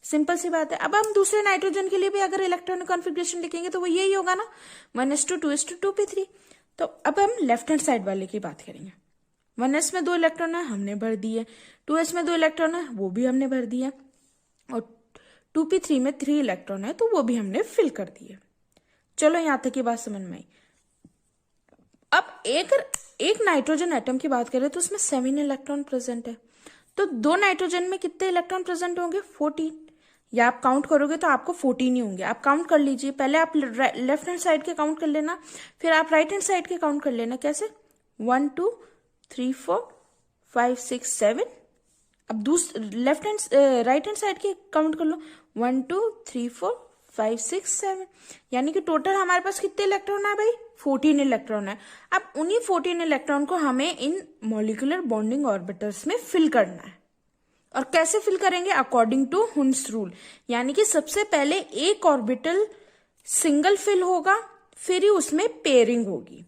सिंपल सी बात है। अब हम दूसरे नाइट्रोजन के लिए भी अगर इलेक्ट्रॉनिक कॉन्फ़िगरेशन लिखेंगे तो वो यही होगा ना, 1s2 2s2 2p3। तो अब हम लेफ्ट हैंड साइड वाले की बात करेंगे। 1s में 2 इलेक्ट्रॉन है, हमने भर दिए, 2s में 2 इलेक्ट्रॉन है, वो भी हमने भर दिया, और 2p3 में 3 इलेक्ट्रॉन है, तो वो भी हमने फिल कर दिए। चलो यहां तक की बात समझ में आई। अब एक नाइट्रोजन एटम की बात करें तो उसमें 7 इलेक्ट्रॉन प्रेजेंट है, तो 2 नाइट्रोजन में कितने इलेक्ट्रॉन प्रेजेंट होंगे, 14। या आप काउंट करोगे तो आपको 14 ही होंगे। आप काउंट कर लीजिए, पहले आप लेफ्ट हैंड साइड के काउंट कर लेना, फिर आप राइट हैंड साइड के काउंट कर लेना। कैसे, 1 2 3 4 5 6 7। अब राइट हैंड साइड के काउंट कर लो, 1 2 3 4 5 6 7, यानी कि टोटल हमारे पास कितने इलेक्ट्रॉन है भाई, 14 इलेक्ट्रॉन है। अब उन्हीं 14 इलेक्ट्रॉन को हमें इन मॉलिक्यूलर बॉन्डिंग ऑर्बिटल्स में फिल करना है। और कैसे फिल करेंगे, अकॉर्डिंग टू हुन्स रूल, यानी कि सबसे पहले एक ऑर्बिटल सिंगल फिल होगा, फिर ही उसमें पेयरिंग होगी।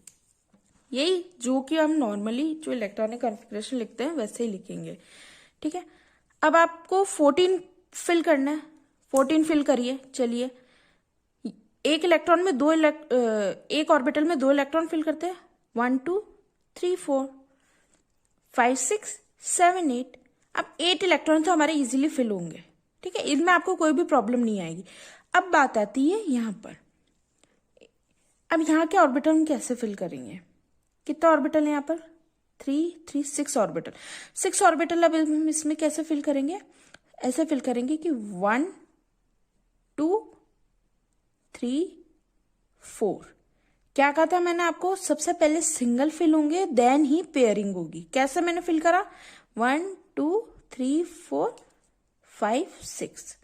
यही जो कि हम नॉर्मली जो इलेक्ट्रॉनिक कॉन्फ़िगरेशन लिखते हैं वैसे ही लिखेंगे। ठीक है, अब आपको 14 फिल करना है, 14 फिल करिए। चलिए एक इलेक्ट्रॉन में एक ऑर्बिटल में 2 इलेक्ट्रॉन फिल करते हैं, 1 2 3 4 5 6 7 8। अब 8 इलेक्ट्रॉन तो हमारे इजीली फिल होंगे, ठीक है, इनमें आपको कोई भी प्रॉब्लम नहीं आएगी। अब बात आती है यहाँ पर, अब यहाँ के ऑर्बिटल हम कैसे फिल करेंगे? कितने ऑर्बिटल है यहाँ पर? 3 3 6 ऑर्बिटल। 6 ऑर्बिटल अब हम इसमें कैसे फिल करेंगे? ऐसे फिल करेंगे कि 1 2 3 4। क्या कहा था मैंने आपको? सबसे पहले सिंगल फिल होंगे, देन ही पेयरिंग होगी। कैसे मैंने फिल करा? 1 2 3 4 5 6।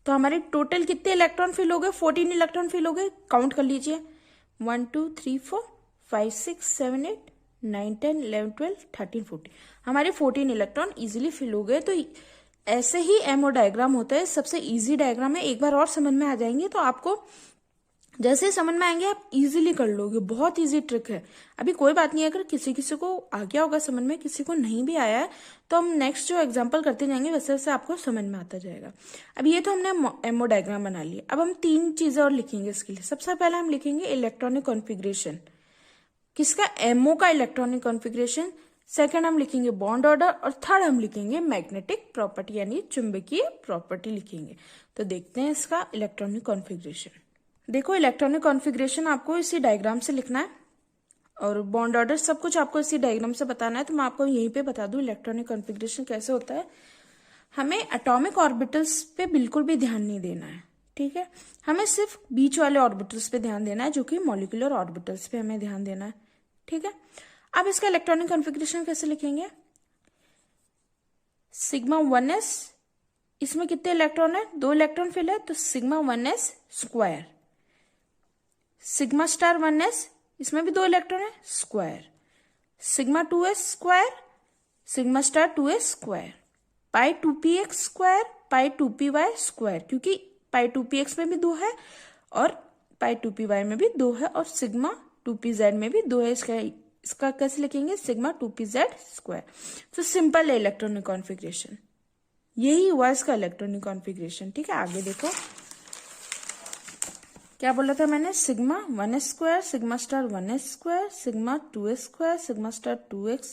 तो हमारे टोटल कितने इलेक्ट्रॉन फिल हो गए? 14 इलेक्ट्रॉन फिल हो गए। काउंट कर लीजिए, 1 2 3 4 5 6 7 8 9 10 11 12 13 14। हमारे 14 इलेक्ट्रॉन इजीली फिल हो गए। तो ऐसे ही एमओ डायग्राम होता है, सबसे इजी डायग्राम है। एक बार और समझ में आ जाएंगे तो आपको जैसे ही समझ में आएंगे आप इजीली कर लोगे। बहुत इजी ट्रिक है। अभी कोई बात नहीं, अगर किसी किसी को आ गया होगा समझ में, किसी को नहीं भी आया है, तो हम नेक्स्ट जो एग्जांपल करते जाएंगे वैसे वैसे आपको समझ में आता जाएगा। अब ये तो हमने एमओ डायग्राम बना लिया। अब हम 3 चीजें और लिखेंगे इसके लिए। सबसे पहले हम लिखेंगे इलेक्ट्रॉनिक कॉन्फ़िगरेशन, किसका? एमओ का इलेक्ट्रॉनिक कॉन्फ़िगरेशन। सेकंड हम लिखेंगे बॉन्ड ऑर्डर, और थर्ड हम लिखेंगे मैग्नेटिक प्रॉपर्टी यानी चुंबकीय प्रॉपर्टी लिखेंगे। तो देखते हैं इसका इलेक्ट्रॉनिक कॉन्फ़िगरेशन। देखो, इलेक्ट्रॉनिक कॉन्फ़िगरेशन आपको इसी डायग्राम से लिखना है, और बॉन्ड ऑर्डर सब कुछ आपको इसी डायग्राम से बताना है। तो मैं आपको यहीं पे बता दूं इलेक्ट्रॉनिक कॉन्फ़िगरेशन कैसे होता है। हमें एटॉमिक ऑर्बिटल्स पे बिल्कुल भी ध्यान नहीं देना है, ठीक है। हमें सिर्फ बीच वाले ऑर्बिटल्स पे ध्यान देना है, जो कि मॉलिक्यूलर ऑर्बिटल्स पे हमें ध्यान देना है, ठीक है। अब इसका इलेक्ट्रॉनिक कॉन्फ़िगरेशन कैसे लिखेंगे? सिग्मा 1s, इसमें कितने इलेक्ट्रॉन है? 2 इलेक्ट्रॉन फिल है, तो sigma 1s square. Sigma star 1s, इसमें भी 2 इलेक्ट्रॉन है, square. Sigma 2s square, sigma star 2s square. Pi 2px square, pi 2py square, क्योंकि पाई 2px में भी 2 है और पाई 2py में भी 2 है, और सिग्मा 2pz में भी 2 है। इसका कैसे लिखेंगे? Sigma 2pz square. तो सिंपल है इलेक्ट्रॉनिक कॉन्फ़िगरेशन, यही हुआ इसका इलेक्ट्रॉनिक कॉन्फ़िगरेशन, ठीक है। आगे देखो क्या बोला था मैंने? Sigma 1s square, sigma star 1s square, sigma 2s square, sigma star 2x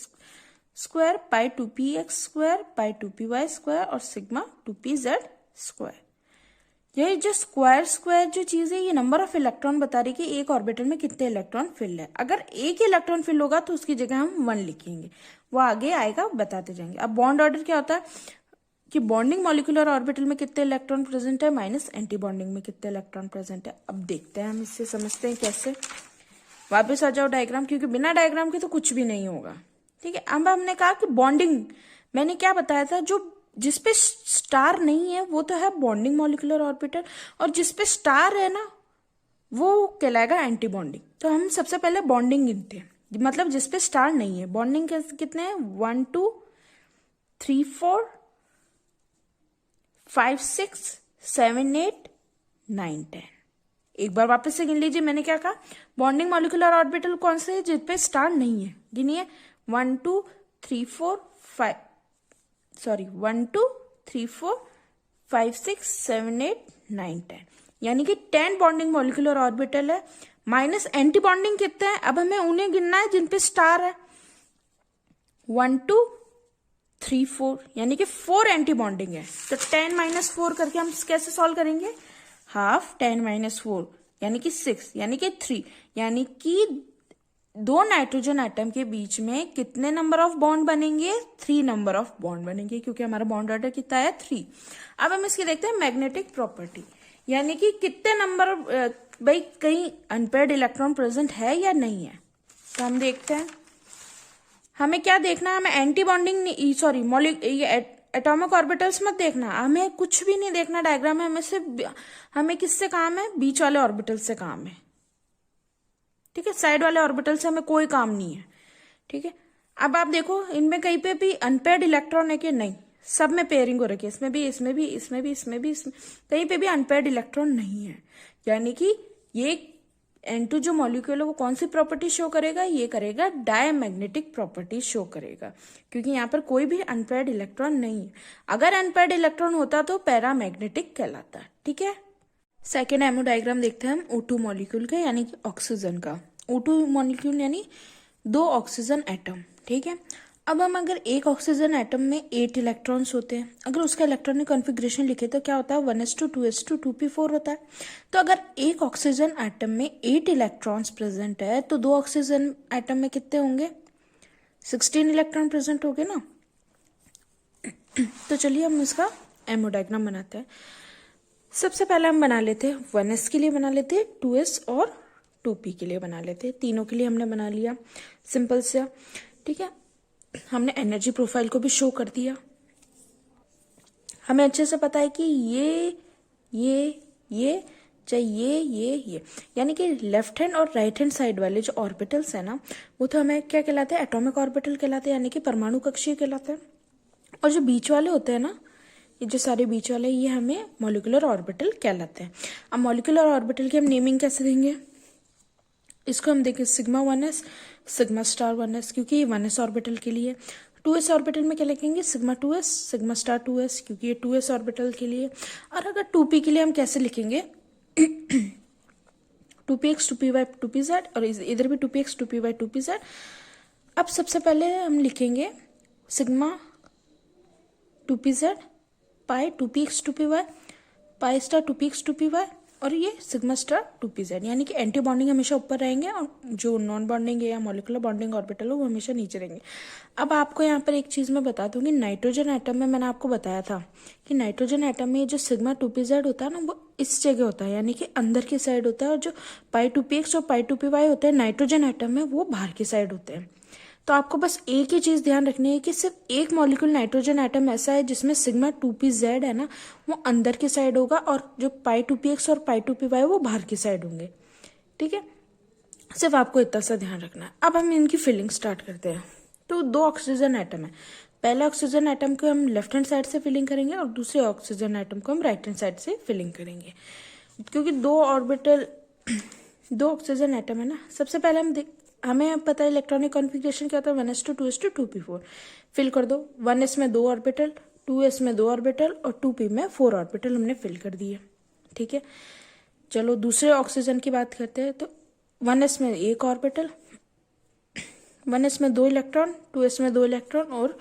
square, pi 2px square, pi 2py square, और सिग्मा 2pz स्क्वायर। यही जो स्क्वायर स्क्वायर जो चीज है, ये नंबर ऑफ इलेक्ट्रॉन बता रही है कि एक ऑर्बिटल में कितने इलेक्ट्रॉन फिल है। अगर एक ही इलेक्ट्रॉन फिल होगा तो उसकी जगह हम 1 लिखेंगे, वो आगे आएगा, बताते जाएंगे। अब बॉन्ड ऑर्डर क्या होता है कि बॉन्डिंग मॉलिक्यूलर ऑर्बिटल में कितने इलेक्ट्रॉन प्रेजेंट है, माइनस एंटी बॉन्डिंग में कितने इलेक्ट्रॉन प्रेजेंट है। अब देखते हैं हम इससे समझते हैं कैसे। वापस आ जाओ डायग्राम, क्योंकि बिना डायग्राम के तो कुछ भी नहीं होगा, ठीक है। अब हमने कहा कि बॉन्डिंग, मैंने क्या बताया था, जो जिसपे स्टार नहीं है वो तो है बॉन्डिंग मॉलिक्यूलर ऑर्बिटल, और जिसपे स्टार है ना वो कहलाएगा एंटी बॉन्डिंग। तो हम सबसे पहले बॉन्डिंग गिनते हैं, मतलब जिसपे स्टार नहीं है। बॉन्डिंग कितने हैं? 1 2 3 4 5 6 7 8 9 10। एक बार वापस से गिन लीजिए, मैंने क्या कहा? बॉन्डिंग मॉलिक्यूलर ऑर्बिटल कौन से है? जिसपे स्टार नहीं है। गिनिए, 1 2 3 4 5 1 2 3 4 5 6 7 8 9 10, यानी कि 10 बॉन्डिंग मॉलिक्यूलर ऑर्बिटल है। माइनस एंटी बॉन्डिंग कितने हैं? अब हमें उन्हें गिनना है जिनपे स्टार है। 1 2 3 4, यानी कि 4 एंटी बॉन्डिंग है। तो 10 माइनस 4 करके हम कैसे सॉल्व करेंगे? हाफ 10 माइनस 4 यानी कि 6, यानी कि 3, यानी कि 2 नाइट्रोजन एटम के बीच में कितने नंबर ऑफ बॉन्ड बनेंगे? 3 नंबर ऑफ बॉन्ड बनेंगे, क्योंकि हमारा बॉन्ड ऑर्डर कितना है? 3। अब हम इसकी देखते हैं मैग्नेटिक प्रॉपर्टी, यानी कि कितने नंबर, भाई कहीं अनपेयर्ड इलेक्ट्रॉन प्रेजेंट है या नहीं है। तो हम देखते हैं, हमें क्या देखना है? हमें एंटी बॉन्डिंग, एटॉमिक ऑर्बिटल्स मत देखना, हमें कुछ भी नहीं देखना डायग्राम में। हमें सिर्फ, हमें किससे काम है? बीच वाले ऑर्बिटल से काम है, ठीक है। साइड वाले ऑर्बिटल से हमें कोई काम नहीं है, ठीक है। अब आप देखो, इनमें कहीं पे भी अनपेयर्ड इलेक्ट्रॉन है कि नहीं? सब में पेयरिंग हो रखी है, इसमें भी, इसमें भी, इसमें भी, इसमें भी, इसमें कहीं पे भी अनपेयर्ड इलेक्ट्रॉन नहीं है। यानी कि ये N2 जो मॉलिक्यूल है वो कौन सी प्रॉपर्टी शो करेगा? ये करेगा डायमैग्नेटिक प्रॉपर्टी शो करेगा, क्योंकि यहाँ पर कोई भी अनपेयर्ड इलेक्ट्रॉन नहीं है। अगर अनपेयर्ड इलेक्ट्रॉन होता तो पैरामैग्नेटिक कहलाता, ठीक है। सेकेंड एमओ डायग्राम देखते हैं हम O2 मॉलिक्यूल का, यानी कि ऑक्सीजन का। O2 मॉलिक्यूल यानी 2 ऑक्सीजन एटम, ठीक है। अब हम अगर एक ऑक्सीजन एटम में 8 इलेक्ट्रॉन्स होते हैं, अगर उसका इलेक्ट्रॉनिक कॉन्फ़िगरेशन लिखे तो क्या होता है, 1s2 2s2 2p4 होता है। तो अगर एक ऑक्सीजन एटम में 8 इलेक्ट्रॉन्स प्रेजेंट है तो 2 ऑक्सीजन एटम में कितने होंगे, 16 इलेक्ट्रॉन प्रेजेंट होंगे ना। तो चलिए हम इसका एमओ डायग्राम बनाते हैं। सबसे पहले हम बना लेते हैं 1s के लिए बना लेते हैं, 2s और 2p के लिए बना लेते हैं। तीनों के लिए हमने बना लिया सिंपल से, ठीक है। हमने एनर्जी प्रोफाइल को भी शो कर दिया। हमें अच्छे से पता है कि ये चाहे ये यानी कि लेफ्ट हैंड और राइट हैंड साइड वाले जो ऑर्बिटल्स है ना, वो तो हमें क्या कहलाते हैं, एटॉमिक ऑर्बिटल कहलाते हैं, यानी कि परमाणु कक्षीय कहलाते हैं। और जो बीच वाले होते हैं ना, ये जो सारे बीच वाले, ये हमें मॉलिक्यूलर ऑर्बिटल कहलाते हैं। अब मॉलिक्यूलर ऑर्बिटल की हम नेमिंग कैसे देंगे, इसको हम देखें sigma 1s, sigma star 1s, क्योंकि ये 1s ऑर्बिटल के लिए। 2s ऑर्बिटल में क्या लिखेंगे, sigma 2s, sigma star 2s, क्योंकि ये 2s ऑर्बिटल के लिए। और अगर 2p के लिए हम कैसे लिखेंगे, 2px 2py 2pz, और इधर भी 2px 2py 2pz। अब सबसे पहले हम लिखेंगे सिग्मा 2pz, पाई 2px 2py, पाई स्टार 2px 2py, और ये सिग्मा स्टार 2pz, यानी कि एंटी बॉन्डिंग हमेशा ऊपर रहेंगे और जो नॉन बॉन्डिंग है या मॉलिक्यूलर बॉन्डिंग ऑर्बिटल हो वो हमेशा नीचे रहेंगे। अब आपको यहाँ पर एक चीज मैं बता दूंगी, नाइट्रोजन एटम में मैंने आपको बताया था कि नाइट्रोजन एटम में जो सिग्मा 2pz होता है ना, वो इस जगह होता है, यानी कि अंदर की साइड होता है, और जो पाई 2px और पाई 2py होते हैं नाइट्रोजन एटम में, वो बाहर की साइड होते हैं। तो आपको बस एक ही चीज ध्यान रखनी है कि सिर्फ एक मॉलिक्यूल नाइट्रोजन एटम ऐसा है जिसमें सिग्मा 2pz है ना, वो अंदर की साइड होगा, और जो पाई 2px और पाई 2py वो बाहर की साइड होंगे, ठीक है। सिर्फ आपको इतना सा ध्यान रखना है। अब हम इनकी फिलिंग स्टार्ट करते हैं। तो 2 ऑक्सीजन एटम है, पहले ऑक्सीजन एटम को हम लेफ्ट हैंड साइड से फिलिंग करेंगे और दूसरे ऑक्सीजन एटम को हम राइट हैंड साइड से फिलिंग करेंगे, क्योंकि 2 ऑर्बिटल 2 ऑक्सीजन एटम है ना। सबसे पहले हमें पता है इलेक्ट्रॉनिक कॉन्फ़िगरेशन क्या होता है, 1s2 2s2 2p4। फिल कर दो, 1s में 2 ऑर्बिटल, 2s में 2 ऑर्बिटल और 2p में 4 ऑर्बिटल हमने फिल कर दिए, ठीक है। चलो दूसरे ऑक्सीजन की बात करते हैं। तो 1s में 1 ऑर्बिटल, 1s में 2 इलेक्ट्रॉन, 2s में 2 इलेक्ट्रॉन और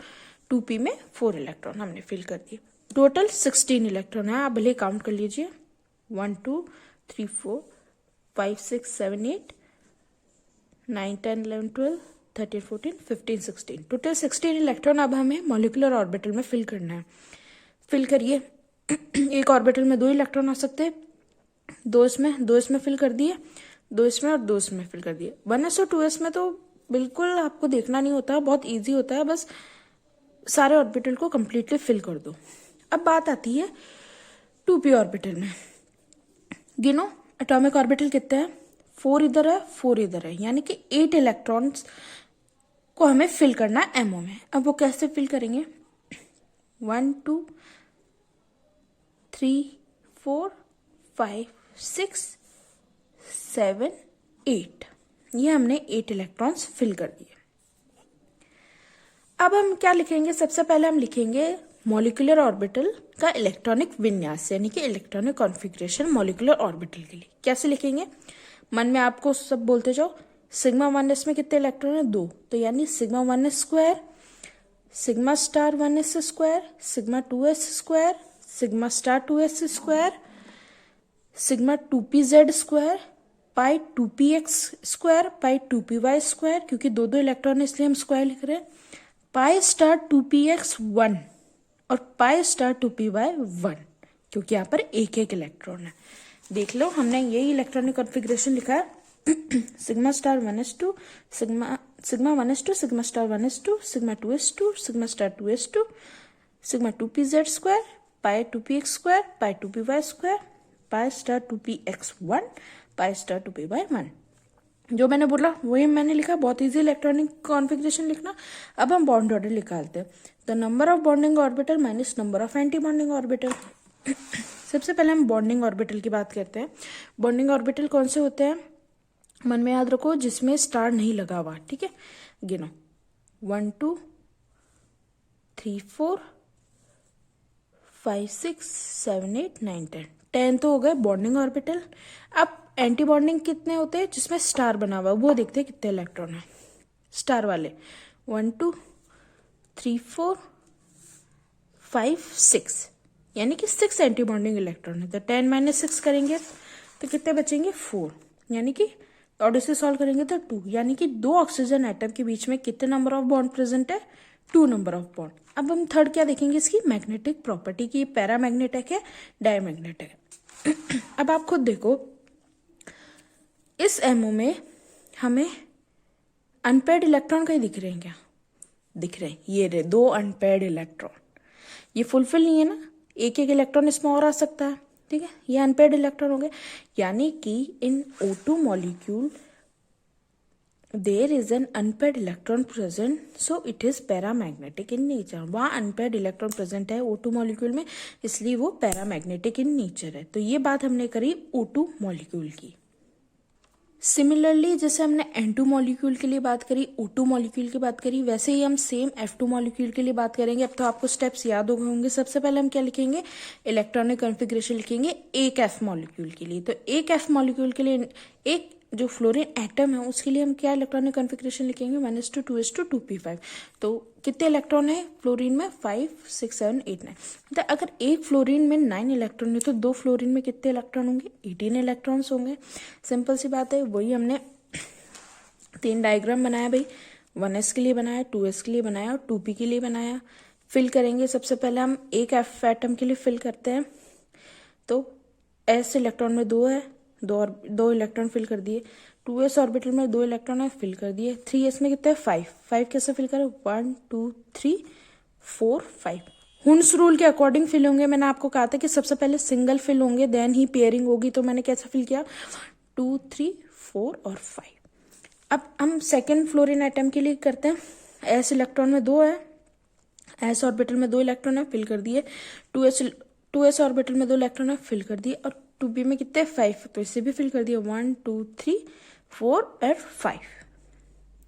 2p में 4 इलेक्ट्रॉन हमने फिल कर दिए। टोटल 16 इलेक्ट्रॉन है, आप भले काउंट कर लीजिए, 1 2 3 4 5 6 7 8 9 10 11 12 13 14 15 16, टोटल 16 इलेक्ट्रॉन अब हमें मॉलिक्यूलर ऑर्बिटल में फिल करना है। फिल करिए। एक ऑर्बिटल में 2 इलेक्ट्रॉन आ सकते हैं, 2 इसमें फिल कर दिए, 2 इसमें और 2 इसमें फिल कर दिए। 1s और 2s में तो बिल्कुल आपको देखना नहीं होता, बहुत इजी होता है, बस सारे ऑर्बिटल को कंप्लीटली फिल कर दो। अब बात आती है 2p ऑर्बिटल में। गिनो एटॉमिक ऑर्बिटल कितने हैं, 4 इधर है 4 इधर है, यानी कि 8 इलेक्ट्रॉन्स को हमें फिल करना है एमओ में। अब वो कैसे फिल करेंगे, 1 2 3 4 5 6 7 8, ये हमने 8 इलेक्ट्रॉन्स फिल कर दिए। अब हम क्या लिखेंगे, सबसे पहले हम लिखेंगे मॉलिक्यूलर ऑर्बिटल का इलेक्ट्रॉनिक विन्यास, यानी कि इलेक्ट्रॉनिक कॉन्फ़िगरेशन मॉलिक्यूलर ऑर्बिटल के लिए। कैसे लिखेंगे, मन में आपको सब बोलते जाओ। सिग्मा 1s में कितने इलेक्ट्रॉन है, 2, तो यानी sigma 1s square, sigma star 1s square, sigma 2s square, sigma star 2s square, sigma 2pz square, pi 2px square, pi 2py square, क्योंकि 2 इलेक्ट्रॉन है इसलिए हम स्क्वायर लिख रहे हैं, पाई स्टार 2px 1 और पाई स्टार 2py 1, क्योंकि यहाँ पर एक एक इलेक्ट्रॉन है। देख लो हमने यही इलेक्ट्रॉनिक कॉन्फ़िगरेशन लिखा है। Sigma star 1s2, sigma 1s2, sigma star 1s2, sigma 2s2, sigma star 2s2, sigma 2pz square, pi 2px square, pi 2py square, pi star 2px 1, pi star 2py 1। जो मैंने बोला वही मैंने लिखा, बहुत इजी इलेक्ट्रॉनिक कॉन्फ़िगरेशन लिखना। अब हम बॉन्ड ऑर्डर निकालते हैं। The number of bonding orbital minus number of anti bonding orbital. सबसे पहले हम बॉन्डिंग ऑर्बिटल की बात करते हैं। बॉन्डिंग ऑर्बिटल कौन से होते हैं, मन में याद रखो, जिसमें स्टार नहीं लगा हुआ, ठीक है। गिनो 1 2 3 4 5 6 7 8 9 10, 10 तो हो गए बॉन्डिंग ऑर्बिटल। अब एंटी बॉन्डिंग कितने होते हैं जिसमें स्टार बना हुआ, वो देखते हैं कितने इलेक्ट्रॉन है स्टार वाले। 1 2 3 4 5 6, यानी कि 6 एंटी बॉन्डिंग इलेक्ट्रॉन है। तो 10 माइनस 6 करेंगे तो कितने बचेंगे 4, यानी कि और इसे सॉल्व करेंगे तो 2, यानी कि 2 ऑक्सीजन एटम के बीच में कितने नंबर ऑफ बॉन्ड प्रेजेंट है, 2 नंबर ऑफ बॉन्ड। अब हम थर्ड क्या देखेंगे, इसकी मैग्नेटिक प्रॉपर्टी की, पैरामैग्नेटिक है डायमैग्नेटिक है। अब आप खुद देखो इस एमओ में हमें अनपेयर्ड इलेक्ट्रॉन कहीं दिख रहे हैं क्या, दिख रहे हैं, ये रहे 2 अनपेयर्ड इलेक्ट्रॉन। ये फुलफिल नहीं है ना, एक एक इलेक्ट्रॉन इसमें और आ सकता है, ठीक है, ये अनपेयर्ड इलेक्ट्रॉन हो गए। यानी कि in O2 molecule there is an unpaired electron present, so it is paramagnetic in nature. वहाँ अनपेयर्ड इलेक्ट्रॉन प्रेजेंट है O2 मॉलिक्यूल में, इसलिए वो पैरामैग्नेटिक इन नेचर है। तो ये बात हमने करी O2 मॉलिक्यूल की। सिमिलरली जैसे हमने N2 मॉलिक्यूल के लिए बात करी, O2 मॉलिक्यूल की बात करी, वैसे ही हम सेम F2 मॉलिक्यूल के लिए बात करेंगे। अब तो आपको स्टेप्स याद हो गए होंगे। सबसे पहले हम क्या लिखेंगे, इलेक्ट्रॉनिक कॉन्फ़िगरेशन लिखेंगे एक F मॉलिक्यूल के लिए। तो एक F मॉलिक्यूल के लिए एक जो फ्लोरीन एटम है उसके लिए हम क्या इलेक्ट्रॉनिक कॉन्फ़िगरेशन लिखेंगे, 1s2 2s2 2p5। तो कितने इलेक्ट्रॉन है फ्लोरीन में, 5 6 7 8 9। तो अगर एक फ्लोरीन में 9 इलेक्ट्रॉन है तो 2 फ्लोरीन में कितने इलेक्ट्रॉन होंगे, 18 इलेक्ट्रॉन्स होंगे। सिंपल सी बात है, वही हमने 3 डायग्राम बनाया भाई, 1s के लिए बनाया, 2s के लिए बनाया और 2p के लिए बनाया। फिल करेंगे, सबसे पहले हम एक F एटम के लिए फिल करते हैं। तो S इलेक्ट्रॉन में 2 है, 2 इलेक्ट्रॉन फिल कर दिए। 2s ऑर्बिटल में 2 इलेक्ट्रॉन है, फिल कर दिए। 3s में कितने 5 कैसे फिल करें, 1 2 3 4 5 हुन्स रूल के अकॉर्डिंग फिल होंगे। मैंने आपको कहा था कि सबसे पहले सिंगल फिल होंगे देन ही पेयरिंग होगी, तो मैंने कैसे फिल किया 2 3 4 और 5। अब हम सेकेंड फ्लोरीन एटम के लिए करते हैं। S इलेक्ट्रॉन में 2 है, S ऑर्बिटल में 2 इलेक्ट्रॉन है, फिल कर दिए। 2s ऑर्बिटल में 2 इलेक्ट्रॉन है, फिल कर दिए। और 2p में कितने 5, तो इसे भी फिल कर दिया 1 2 3 4 और 5,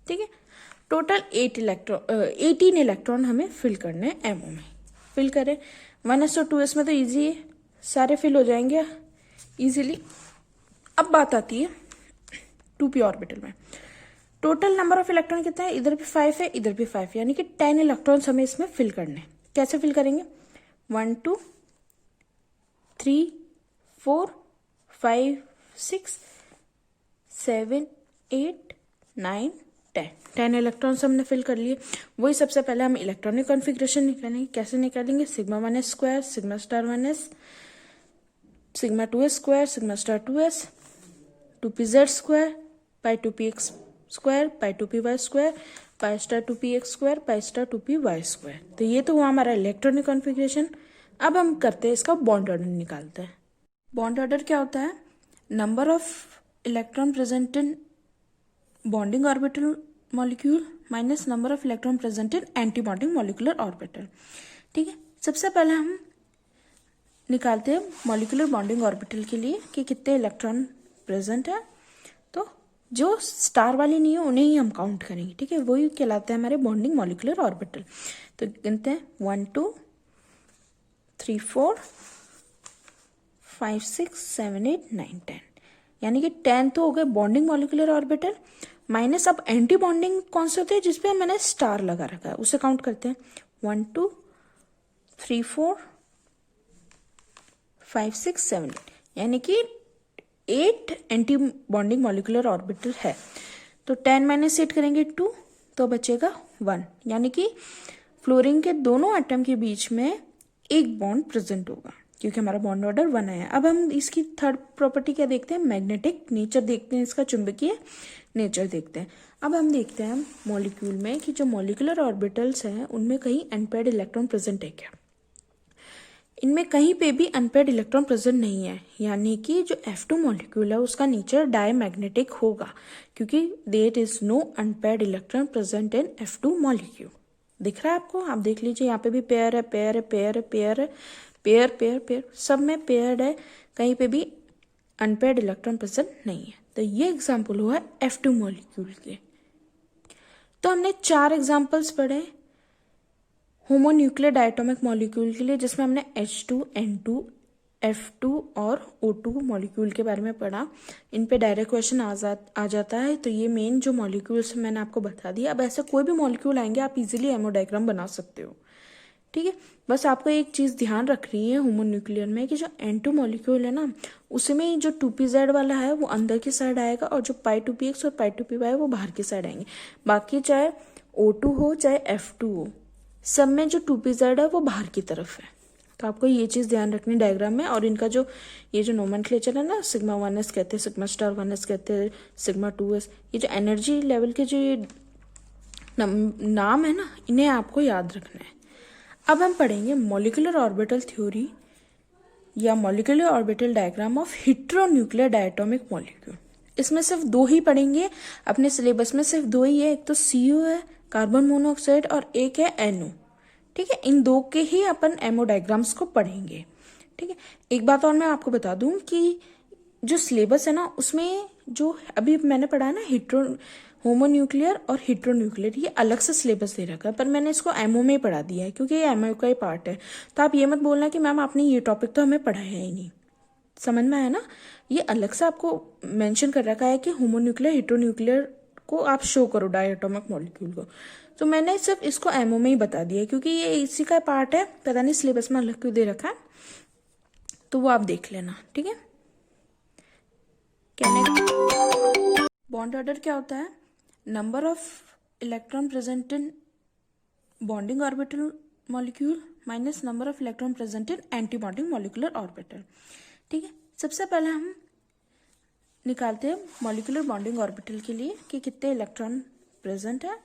ठीक है। टोटल 18 इलेक्ट्रॉन हमें फिल करने हैं एमओ में। फिल करें 1s और 2s में तो इजी है, सारे फिल हो जाएंगे इजीली। अब बात आती है 2p ऑर्बिटल में। टोटल नंबर ऑफ इलेक्ट्रॉन कितना है, इधर भी 5 है, इधर भी 5, यानी कि 10 इलेक्ट्रॉन्स हमें इसमें फिल करने हैं। कैसे फिल करेंगे, 1 2 3 4 5 6 7 8 9 10 इलेक्ट्रॉन्स हमने फिल कर लिए। वही सबसे पहले हम इलेक्ट्रॉनिक कॉन्फ़िगरेशन निकालेंगे। कैसे निकालेंगे, sigma 1s square sigma star 1s sigma 2s square sigma star 2s 2pz square pi 2px square pi 2py square pi star 2px square pi star 2py square. तो ये तो हुआ हमारा इलेक्ट्रॉनिक कॉन्फ़िगरेशन। अब हम करते हैं इसका बॉन्ड ऑर्डर निकालते हैं। बॉन्ड ऑर्डर क्या होता है, number of electron present in bonding orbital molecule minus number of electron present in anti bonding molecular orbital, ठीक है। सबसे पहले हम निकालते हैं मॉलिक्यूलर बॉन्डिंग ऑर्बिटल के लिए कि कितने इलेक्ट्रॉन प्रेजेंट है। तो जो स्टार वाली नहीं है उन्हें ही हम काउंट करेंगे, ठीक है, वही कहलाते हैं हमारे बॉन्डिंग मॉलिक्यूलर ऑर्बिटल। तो गिनते हैं 1 2 3 4 5 6 7 8 9 10, यानी कि 10 तो हो गए बॉन्डिंग मॉलिक्यूलर ऑर्बिटल माइनस। अब एंटी बॉन्डिंग कौन से होते हैं, जिसपे मैंने स्टार लगा रखा है, उसे काउंट करते हैं 1 2 3 4 5 6 7 8, यानी कि 8 एंटी बॉन्डिंग मॉलिक्यूलर ऑर्बिटल है। तो 10 माइनस 8 करेंगे 2, तो बचेगा 1, यानी कि फ्लोरीन के दोनों एटम के बीच में एक बॉन्ड प्रेजेंट होगा, क्योंकि हमारा बॉन्ड ऑर्डर 1 आया। अब हम इसकी थर्ड प्रॉपर्टी क्या देखते हैं, मैग्नेटिक नेचर देखते हैं, इसका चुंबकीय नेचर देखते हैं। अब हम देखते हैं मॉलिक्यूल में कि जो मॉलिक्यूलर ऑर्बिटल्स हैं उनमें कहीं अनपेयर्ड इलेक्ट्रॉन प्रेजेंट है क्या। इनमें कहीं पे भी अनपेयर्ड इलेक्ट्रॉन प्रेजेंट नहीं है, यानी कि जो F2 मॉलिक्यूल है उसका नेचर डायमैग्नेटिक होगा, क्योंकि there is no unpaired electron present in F2 molecule. दिख रहा है आपको, आप देख लीजिए, यहाँ पे भी पेयर है, पेयर है, पेयर है, पेयर है, पेयर पेयर पेयर, सब में पेयर्ड है, कहीं पे भी अनपेयर्ड इलेक्ट्रॉन प्रेजेंट नहीं है। तो ये एग्जाम्पल हुआ F2 मॉलिक्यूल के। तो हमने 4 एग्जाम्पल्स पढ़े होमोन्यूक्लियर डायटोमिक मॉलिक्यूल के लिए, जिसमें हमने H2 N2 F2 और O2 मॉलिक्यूल के बारे में पढ़ा। इन पे डायरेक्ट क्वेश्चन आ जाता है। तो ये मेन जो मॉलिक्यूल्स मैंने आपको बता दिया। अब ऐसे कोई भी मॉलिक्यूल आएंगे आप इजीली हेमोडायग्राम बना सकते हो, ठीक है। बस आपको एक चीज़ ध्यान रखनी है होमोन्यूक्लियर में कि जो N2 मॉलिक्यूल है ना, उसमें जो 2pz वाला है वो अंदर की साइड आएगा और जो π2px और π2py है वो बाहर की साइड आएंगे। बाकी चाहे O2 हो चाहे F2 हो, सब में जो 2pz है वो बाहर की तरफ है। तो आपको ये चीज़ ध्यान रखनी डायग्राम में। और इनका जो ये जो नोमेनक्लेचर है ना, सिग्मा 1s कहते हैं, सिग्मा स्टार 1s कहते हैं, सिग्मा 2s, ये जो एनर्जी लेवल के जो ये नाम है ना, इन्हें आपको याद रखना है। अब हम पढ़ेंगे मॉलिक्यूलर ऑर्बिटल थ्योरी या molecular orbital diagram of heteronuclear diatomic molecule. इसमें सिर्फ दो ही पढ़ेंगे, अपने सिलेबस में सिर्फ दो ही है, एक तो CO है कार्बन मोनोऑक्साइड और एक है NO, ठीक है। इन दो के ही अपन एमओ डायग्राम्स को पढ़ेंगे, ठीक है। एक बात और मैं आपको बता दूं कि जो सिलेबस है ना, उसमें जो अभी मैंने पढ़ा है ना होमोन्यूक्लियर और हेटेरोन्यूक्लियर, ये अलग से सिलेबस दे रखा है, पर मैंने इसको एमओ में पढ़ा दिया है क्योंकि ये एमओ का ही पार्ट है। तो आप ये मत बोलना कि मैम आपने ये टॉपिक तो हमें पढ़ाया ही नहीं। समझ में आया ना, ये अलग से आपको मेंशन कर रखा है कि होमोन्यूक्लियर हेटेरोन्यूक्लियर को आप शो करो डायटोमिक मॉलिक्यूल को। तो मैंने सिर्फ इसको एमओ में ही बता दिया क्योंकि ये इसी का पार्ट है, पता नहीं सिलेबस में अलग क्यों दे रखा है, तो वो आप देख लेना, ठीक है। बॉन्ड ऑर्डर क्या होता है? Number of electron present in bonding orbital molecule minus number of electron present in anti bonding molecular orbital, ठीक है। सबसे पहले हम निकालते हैं मॉलिक्यूलर बॉन्डिंग ऑर्बिटल के लिए कि कितने इलेक्ट्रॉन प्रेजेंट है।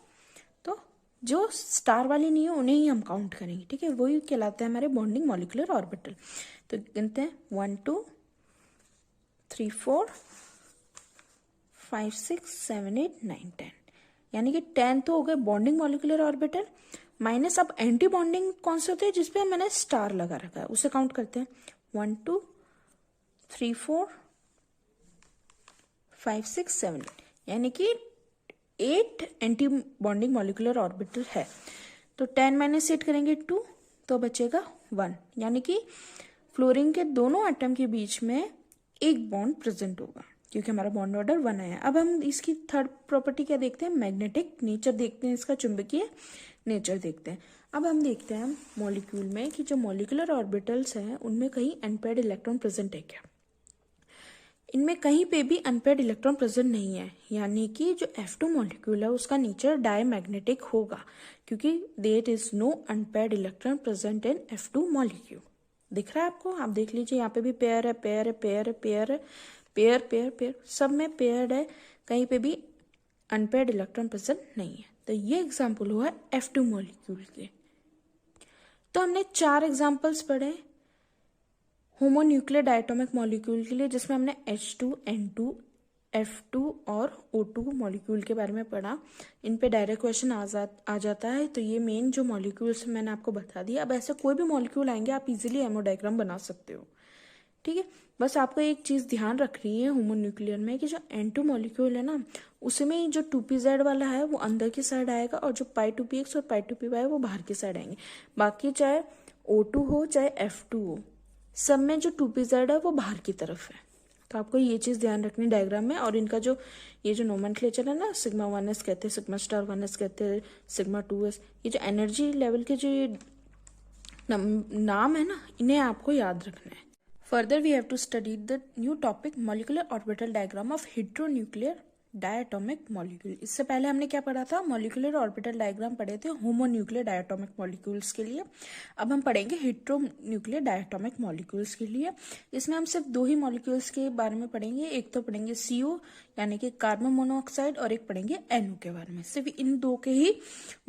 तो जो स्टार वाली नहीं है उन्हें ही हम काउंट करेंगे, ठीक है। वही कहलाते हैं हमारे बॉन्डिंग मॉलिक्यूलर ऑर्बिटल। तो गिनते हैं 1 2 3 4 5 6 7 8 9 10, यानी कि 10 तो हो गए बॉन्डिंग मॉलिक्यूलर ऑर्बिटल। माइनस अब एंटी बॉन्डिंग कौन से होते हैं जिसपे मैंने स्टार लगा रखा है, उसे काउंट करते हैं 1 2 3 4 5 6 7 8, यानी कि 8 एंटी बॉन्डिंग मॉलिक्यूलर ऑर्बिटल है। तो 10 माइनस 8 करेंगे 2, तो बचेगा 1, यानी कि फ्लोरीन के दोनों एटम के बीच में एक बॉन्ड प्रेजेंट होगा क्योंकि हमारा बॉन्ड ऑर्डर 1 आया। अब हम इसकी थर्ड प्रॉपर्टी क्या देखते हैं? मैग्नेटिक नेचर देखते हैं, इसका चुंबकीय नेचर देखते हैं। अब हम देखते हैं मॉलिक्यूल में कि जो मॉलिक्यूलर ऑर्बिटल्स हैं उनमें कहीं अनपेयर्ड इलेक्ट्रॉन प्रेजेंट है क्या। इनमें कहीं पे भी अनपेयर्ड इलेक्ट्रॉन प्रेजेंट नहीं है, यानी कि जो F2 मॉलिक्यूल है उसका नेचर डायमैग्नेटिक होगा क्योंकि there is no unpaired electron present in F2 molecule. दिख रहा है आपको? आप देख लीजिए, यहाँ पे भी पेयर है, पेयर है, पेयर है, पेयर है, पेयर पेयर पेयर, सब में पेयर है, कहीं पे भी अनपेयर्ड इलेक्ट्रॉन प्रेजेंट नहीं है। तो ये एग्जाम्पल हुआ F2 मॉलिक्यूल के। तो हमने 4 एग्जाम्पल्स पढ़े होमोन्यूक्लियर डायटोमिक मॉलिक्यूल के लिए, जिसमें हमने H2, N2, F2 और O2 मॉलिक्यूल के बारे में पढ़ा। इन पे डायरेक्ट क्वेश्चन आ जाता है। तो ये मेन जो मॉलिक्यूल्स मैंने आपको बता दिया। अब ऐसे कोई भी मॉलिक्यूल आएंगे आप इजीली हेमोडायग्राम बना सकते हो, ठीक है। बस आपको एक चीज़ ध्यान रखनी है होमोन्यूक्लियर में कि जो N2 मॉलिक्यूल है ना, उसमें जो 2pz वाला है वो अंदर की साइड आएगा और जो π2px और π2py है वो बाहर की साइड आएंगे। बाकी चाहे O2 हो चाहे F2 हो, सब में जो 2pz है वो बाहर की तरफ है। तो आपको ये चीज़ ध्यान रखनी डायग्राम में। और इनका जो ये जो नोमेनक्लेचर है ना, सिग्मा 1s कहते हैं, सिग्मा स्टार 1s कहते हैं, सिग्मा 2s, ये जो एनर्जी लेवल के जो ये नाम है ना, इन्हें आपको याद रखना है। Further we have to study the new topic molecular orbital diagram of heteronuclear diatomic molecule. इससे पहले हमने क्या पढ़ा था? मॉलिक्यूलर ऑर्बिटल डायग्राम पढ़े थे होमोन्यूक्लियर डायटोमिक मॉलिक्यूल्स के लिए। अब हम पढ़ेंगे हेटेरोन्यूक्लियर डायटोमिक मॉलिक्यूल्स के लिए। इसमें हम सिर्फ 2 ही मॉलिक्यूल्स के बारे में पढ़ेंगे। एक तो पढ़ेंगे CO यानी कि कार्बन मोनोऑक्साइड, और एक पढ़ेंगे NO के बारे में। सिर्फ इन 2 के ही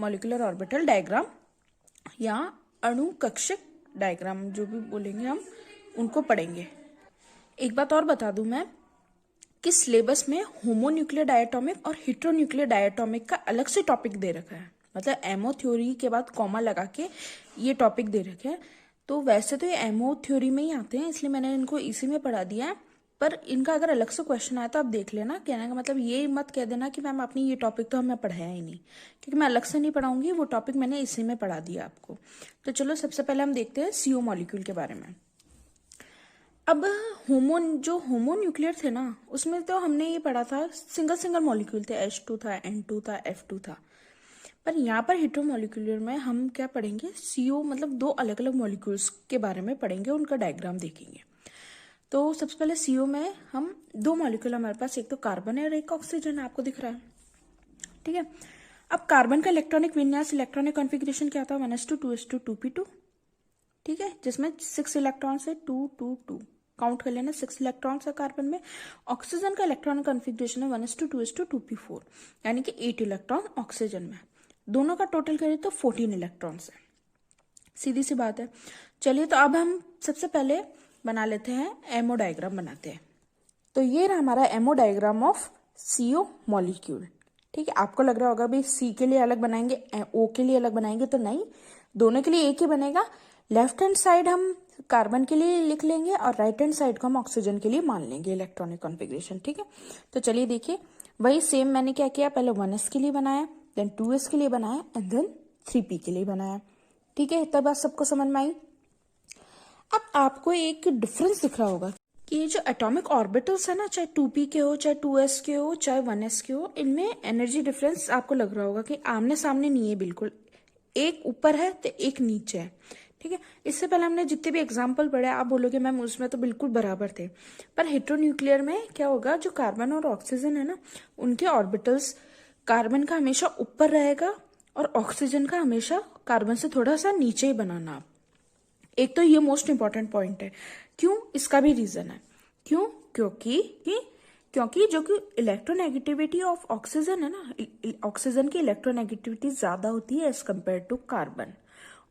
मॉलिक्यूलर ऑर्बिटल डायग्राम या अणु कक्षक डायग्राम जो भी बोलेंगे हम उनको पढ़ेंगे। एक बात और बता दूं मैं कि सिलेबस में होमोन्यूक्लियर डायटोमिक और हेटेरोन्यूक्लियर डायटोमिक का अलग से टॉपिक दे रखा है, मतलब एमओ थ्योरी के बाद कॉमा लगा के ये टॉपिक दे रखे हैं। तो वैसे तो ये एमओ थ्योरी में ही आते हैं, इसलिए मैंने इनको इसी में पढ़ा दिया है। पर इनका अगर अलग से क्वेश्चन आया तो आप देख लेना। कहने का मतलब ये मत कह देना कि मैम आपने ये टॉपिक तो हमें पढ़ाया ही नहीं, क्योंकि मैं अलग से नहीं पढ़ाऊंगी, वो टॉपिक मैंने इसी में पढ़ा दिया आपको। तो चलो सबसे पहले हम देखते हैं CO मॉलिक्यूल के बारे में। अब जो होमो न्यूक्लियर थे ना, उसमें तो हमने ये पढ़ा था सिंगल सिंगल मॉलिक्यूल थे, H2 था, N2 था, F2 था। पर यहाँ पर हेटेरोमॉलिक्यूलर में हम क्या पढ़ेंगे, CO मतलब दो अलग अलग मॉलिक्यूल्स के बारे में पढ़ेंगे, उनका डायग्राम देखेंगे। तो सबसे पहले CO में हम दो मॉलिक्यूल हमारे पास, एक तो कार्बन है और एक ऑक्सीजन है, आपको दिख रहा है, ठीक है। अब कार्बन का इलेक्ट्रॉनिक विन्यास, इलेक्ट्रॉनिक कॉन्फ़िगरेशन क्या था, 1s2 2s2 2p2, ठीक है, जिसमें 6 इलेक्ट्रॉन से 2 2 2 काउंट कर लेना, 6 इलेक्ट्रॉन है कार्बन में। ऑक्सीजन का इलेक्ट्रॉनिक कॉन्फ़िगरेशन है 1s2 2s2 2p4, यानी कि 8 इलेक्ट्रॉन ऑक्सीजन में। दोनों का टोटल करें तो 14 इलेक्ट्रॉन है, सीधी सी बात है। चलिए, तो अब हम सबसे पहले बना लेते हैं, एमओ डायग्राम बनाते हैं। तो ये रहा हमारा ammo diagram of CO molecule, ठीक है। आपको लग रहा होगा भाई C के लिए अलग बनाएंगे, O के लिए अलग बनाएंगे, तो नहीं, दोनों के लिए एक ही बनेगा। लेफ्ट हैंड साइड हम कार्बन के लिए लिख लेंगे और राइट हैंड साइड को हम ऑक्सीजन के लिए मान लेंगे इलेक्ट्रॉनिक कॉन्फ़िगरेशन, ठीक है। तो चलिए देखिए, वही सेम मैंने क्या किया, पहले 1s के लिए बनाया, देन 2s के लिए बनाया एंड देन 3p के लिए बनाया, ठीक है। तब बात सबको समझ में आई। अब आपको एक डिफरेंस दिख रहा होगा कि ये जो एटॉमिक ऑर्बिटल्स है ना, चाहे 2p के हो, चाहे 2s के हो, चाहे 1s के हो, इनमें एनर्जी डिफरेंस आपको लग रहा होगा कि आमने सामने नहीं है, बिल्कुल एक ऊपर है तो एक नीचे है, ठीक है। इससे पहले हमने जितने भी एग्जाम्पल पढ़े, आप बोलोगे मैम उसमें तो बिल्कुल बराबर थे, पर हेटेरोन्यूक्लियर में क्या होगा, जो कार्बन और ऑक्सीजन है ना, उनके ऑर्बिटल्स कार्बन का हमेशा ऊपर रहेगा और ऑक्सीजन का हमेशा कार्बन से थोड़ा सा नीचे ही बनाना आप। एक तो ये मोस्ट इंपॉर्टेंट पॉइंट है। क्यों, इसका भी रीजन है। क्यों, क्योंकि जो कि इलेक्ट्रोनेगेटिविटी ऑफ ऑक्सीजन है ना, ऑक्सीजन की इलेक्ट्रोनेगेटिविटी ज्यादा होती है एज कम्पेयर टू कार्बन।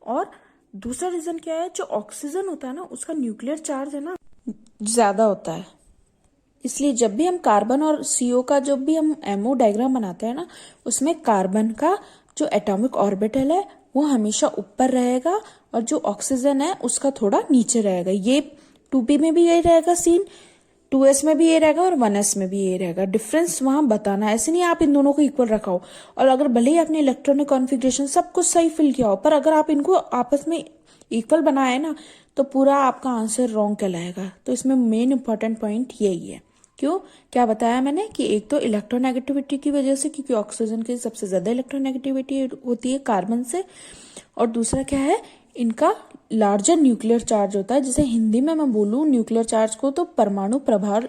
और दूसरा रीजन क्या है, जो ऑक्सीजन होता है ना, उसका न्यूक्लियर चार्ज है ना ज्यादा होता है। इसलिए जब भी हम कार्बन और CO का जब भी हम एमओ डायग्राम बनाते हैं ना, उसमें कार्बन का जो एटॉमिक ऑर्बिटल है वो हमेशा ऊपर रहेगा और जो ऑक्सीजन है उसका थोड़ा नीचे रहेगा। ये 2p में भी यही रहेगा सीन, 2s में भी ये रहेगा और 1s में भी ये रहेगा। डिफरेंस वहां बताना, ऐसे नहीं आप इन दोनों को इक्वल रखाओ, और अगर भले ही आपने इलेक्ट्रॉनिक कॉन्फ़िगरेशन सब कुछ सही फिल किया हो, पर अगर आप इनको आपस में इक्वल बनाए ना, तो पूरा आपका आंसर रॉन्ग कहलाएगा। तो इसमें मेन इंपॉर्टेंट पॉइंट यही है। क्यों, क्या बताया मैंने कि एक तो इलेक्ट्रोनेगेटिविटी की वजह से, क्योंकि ऑक्सीजन की सबसे ज्यादा इलेक्ट्रोनेगेटिविटी होती है कार्बन से, और दूसरा क्या है, इनका लार्जर न्यूक्लियर चार्ज होता है। जैसे हिंदी में मैं बोलूं न्यूक्लियर चार्ज को, तो परमाणु प्रभार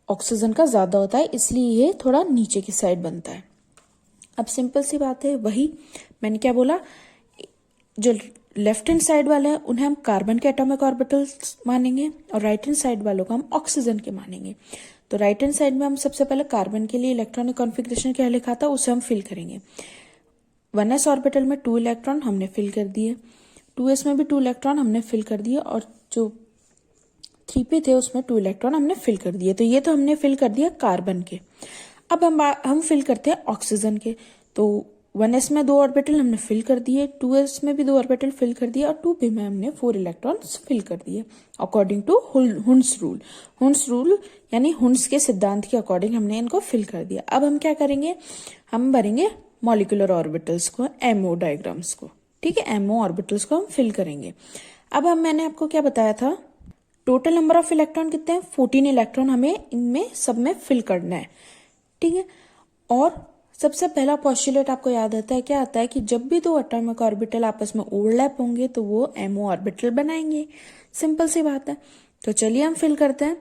ऑक्सीजन का ज्यादा होता है, इसलिए ये थोड़ा नीचे की साइड बनता है। अब सिंपल सी बात है, वही मैंने क्या बोला, जो लेफ्ट हैंड साइड वाले हैं उन्हें हम कार्बन के एटॉमिक ऑर्बिटल्स मानेंगे और राइट हैंड साइड वालों को हम ऑक्सीजन के मानेंगे। तो राइट हैंड साइड में हम सबसे पहले कार्बन के लिए इलेक्ट्रॉनिक कॉन्फ़िगरेशन क्या लिखा था, उसे हम फिल करेंगे। 1s ऑर्बिटल में 2 इलेक्ट्रॉन हमने फिल कर दिए, 2s में भी 2 इलेक्ट्रॉन हमने फिल कर दिए, और जो 3p थे उसमें 2 इलेक्ट्रॉन हमने फिल कर दिए। तो ये तो हमने फिल कर दिया कार्बन के। अब हम फिल करते हैं ऑक्सीजन के। तो 1s में 2 ऑर्बिटल हमने फिल कर दिए, 2s में भी 2 ऑर्बिटल फिल कर दिए, और 2p में हमने 4 इलेक्ट्रॉन्स फिल कर दिए according to Hund's rule. Hund's rule यानी हुन्स के सिद्धांत के अकॉर्डिंग हमने इनको फिल कर दिया। अब हम क्या करेंगे, हम भरेंगे मॉलिक्यूलर ऑर्बिटल्स को, एमओ डायग्राम्स को, ठीक है, एमओ ऑर्बिटल्स को हम फिल करेंगे। अब मैंने आपको क्या बताया था, टोटल नंबर ऑफ इलेक्ट्रॉन कितने हैं, 14 इलेक्ट्रॉन हमें इनमें सब में फिल करना है, ठीक है। और सबसे पहला पॉस्टुलेट आपको याद आता है, क्या आता है कि जब भी 2 एटॉमिक ऑर्बिटल आपस में ओवरलैप होंगे तो वो एमओ ऑर्बिटल बनाएंगे। सिंपल सी बात है। तो चलिए हम फिल करते हैं।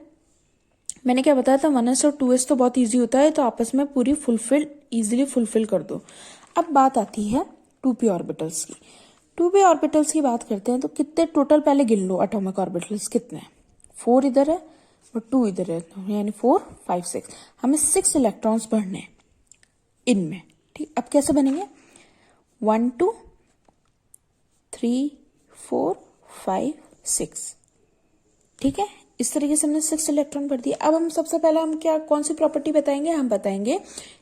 मैंने क्या बताया था, 1s और 2s तो बहुत इजी होता है, तो आपस में पूरी इजीली फुलफिल कर दो। अब बात आती है 2p ऑर्बिटल्स की। 2p ऑर्बिटल्स की बात करते हैं, तो कितने टोटल पहले गिन लो, एटॉमिक ऑर्बिटल्स कितने हैं, 4 इधर है और 2 इधर है, यानी 4 5 6। हमें 6 इलेक्ट्रॉन्स भरने हैं इनमें, ठीक। अब कैसे बनेंगे, 1 2 3 4 5 6, ठीक है। इस तरीके से हमने 6 इलेक्ट्रॉन भर दिए। अब हम सबसे पहले हम कौन सी प्रॉपर्टी बताएंगे, हम बताएंगे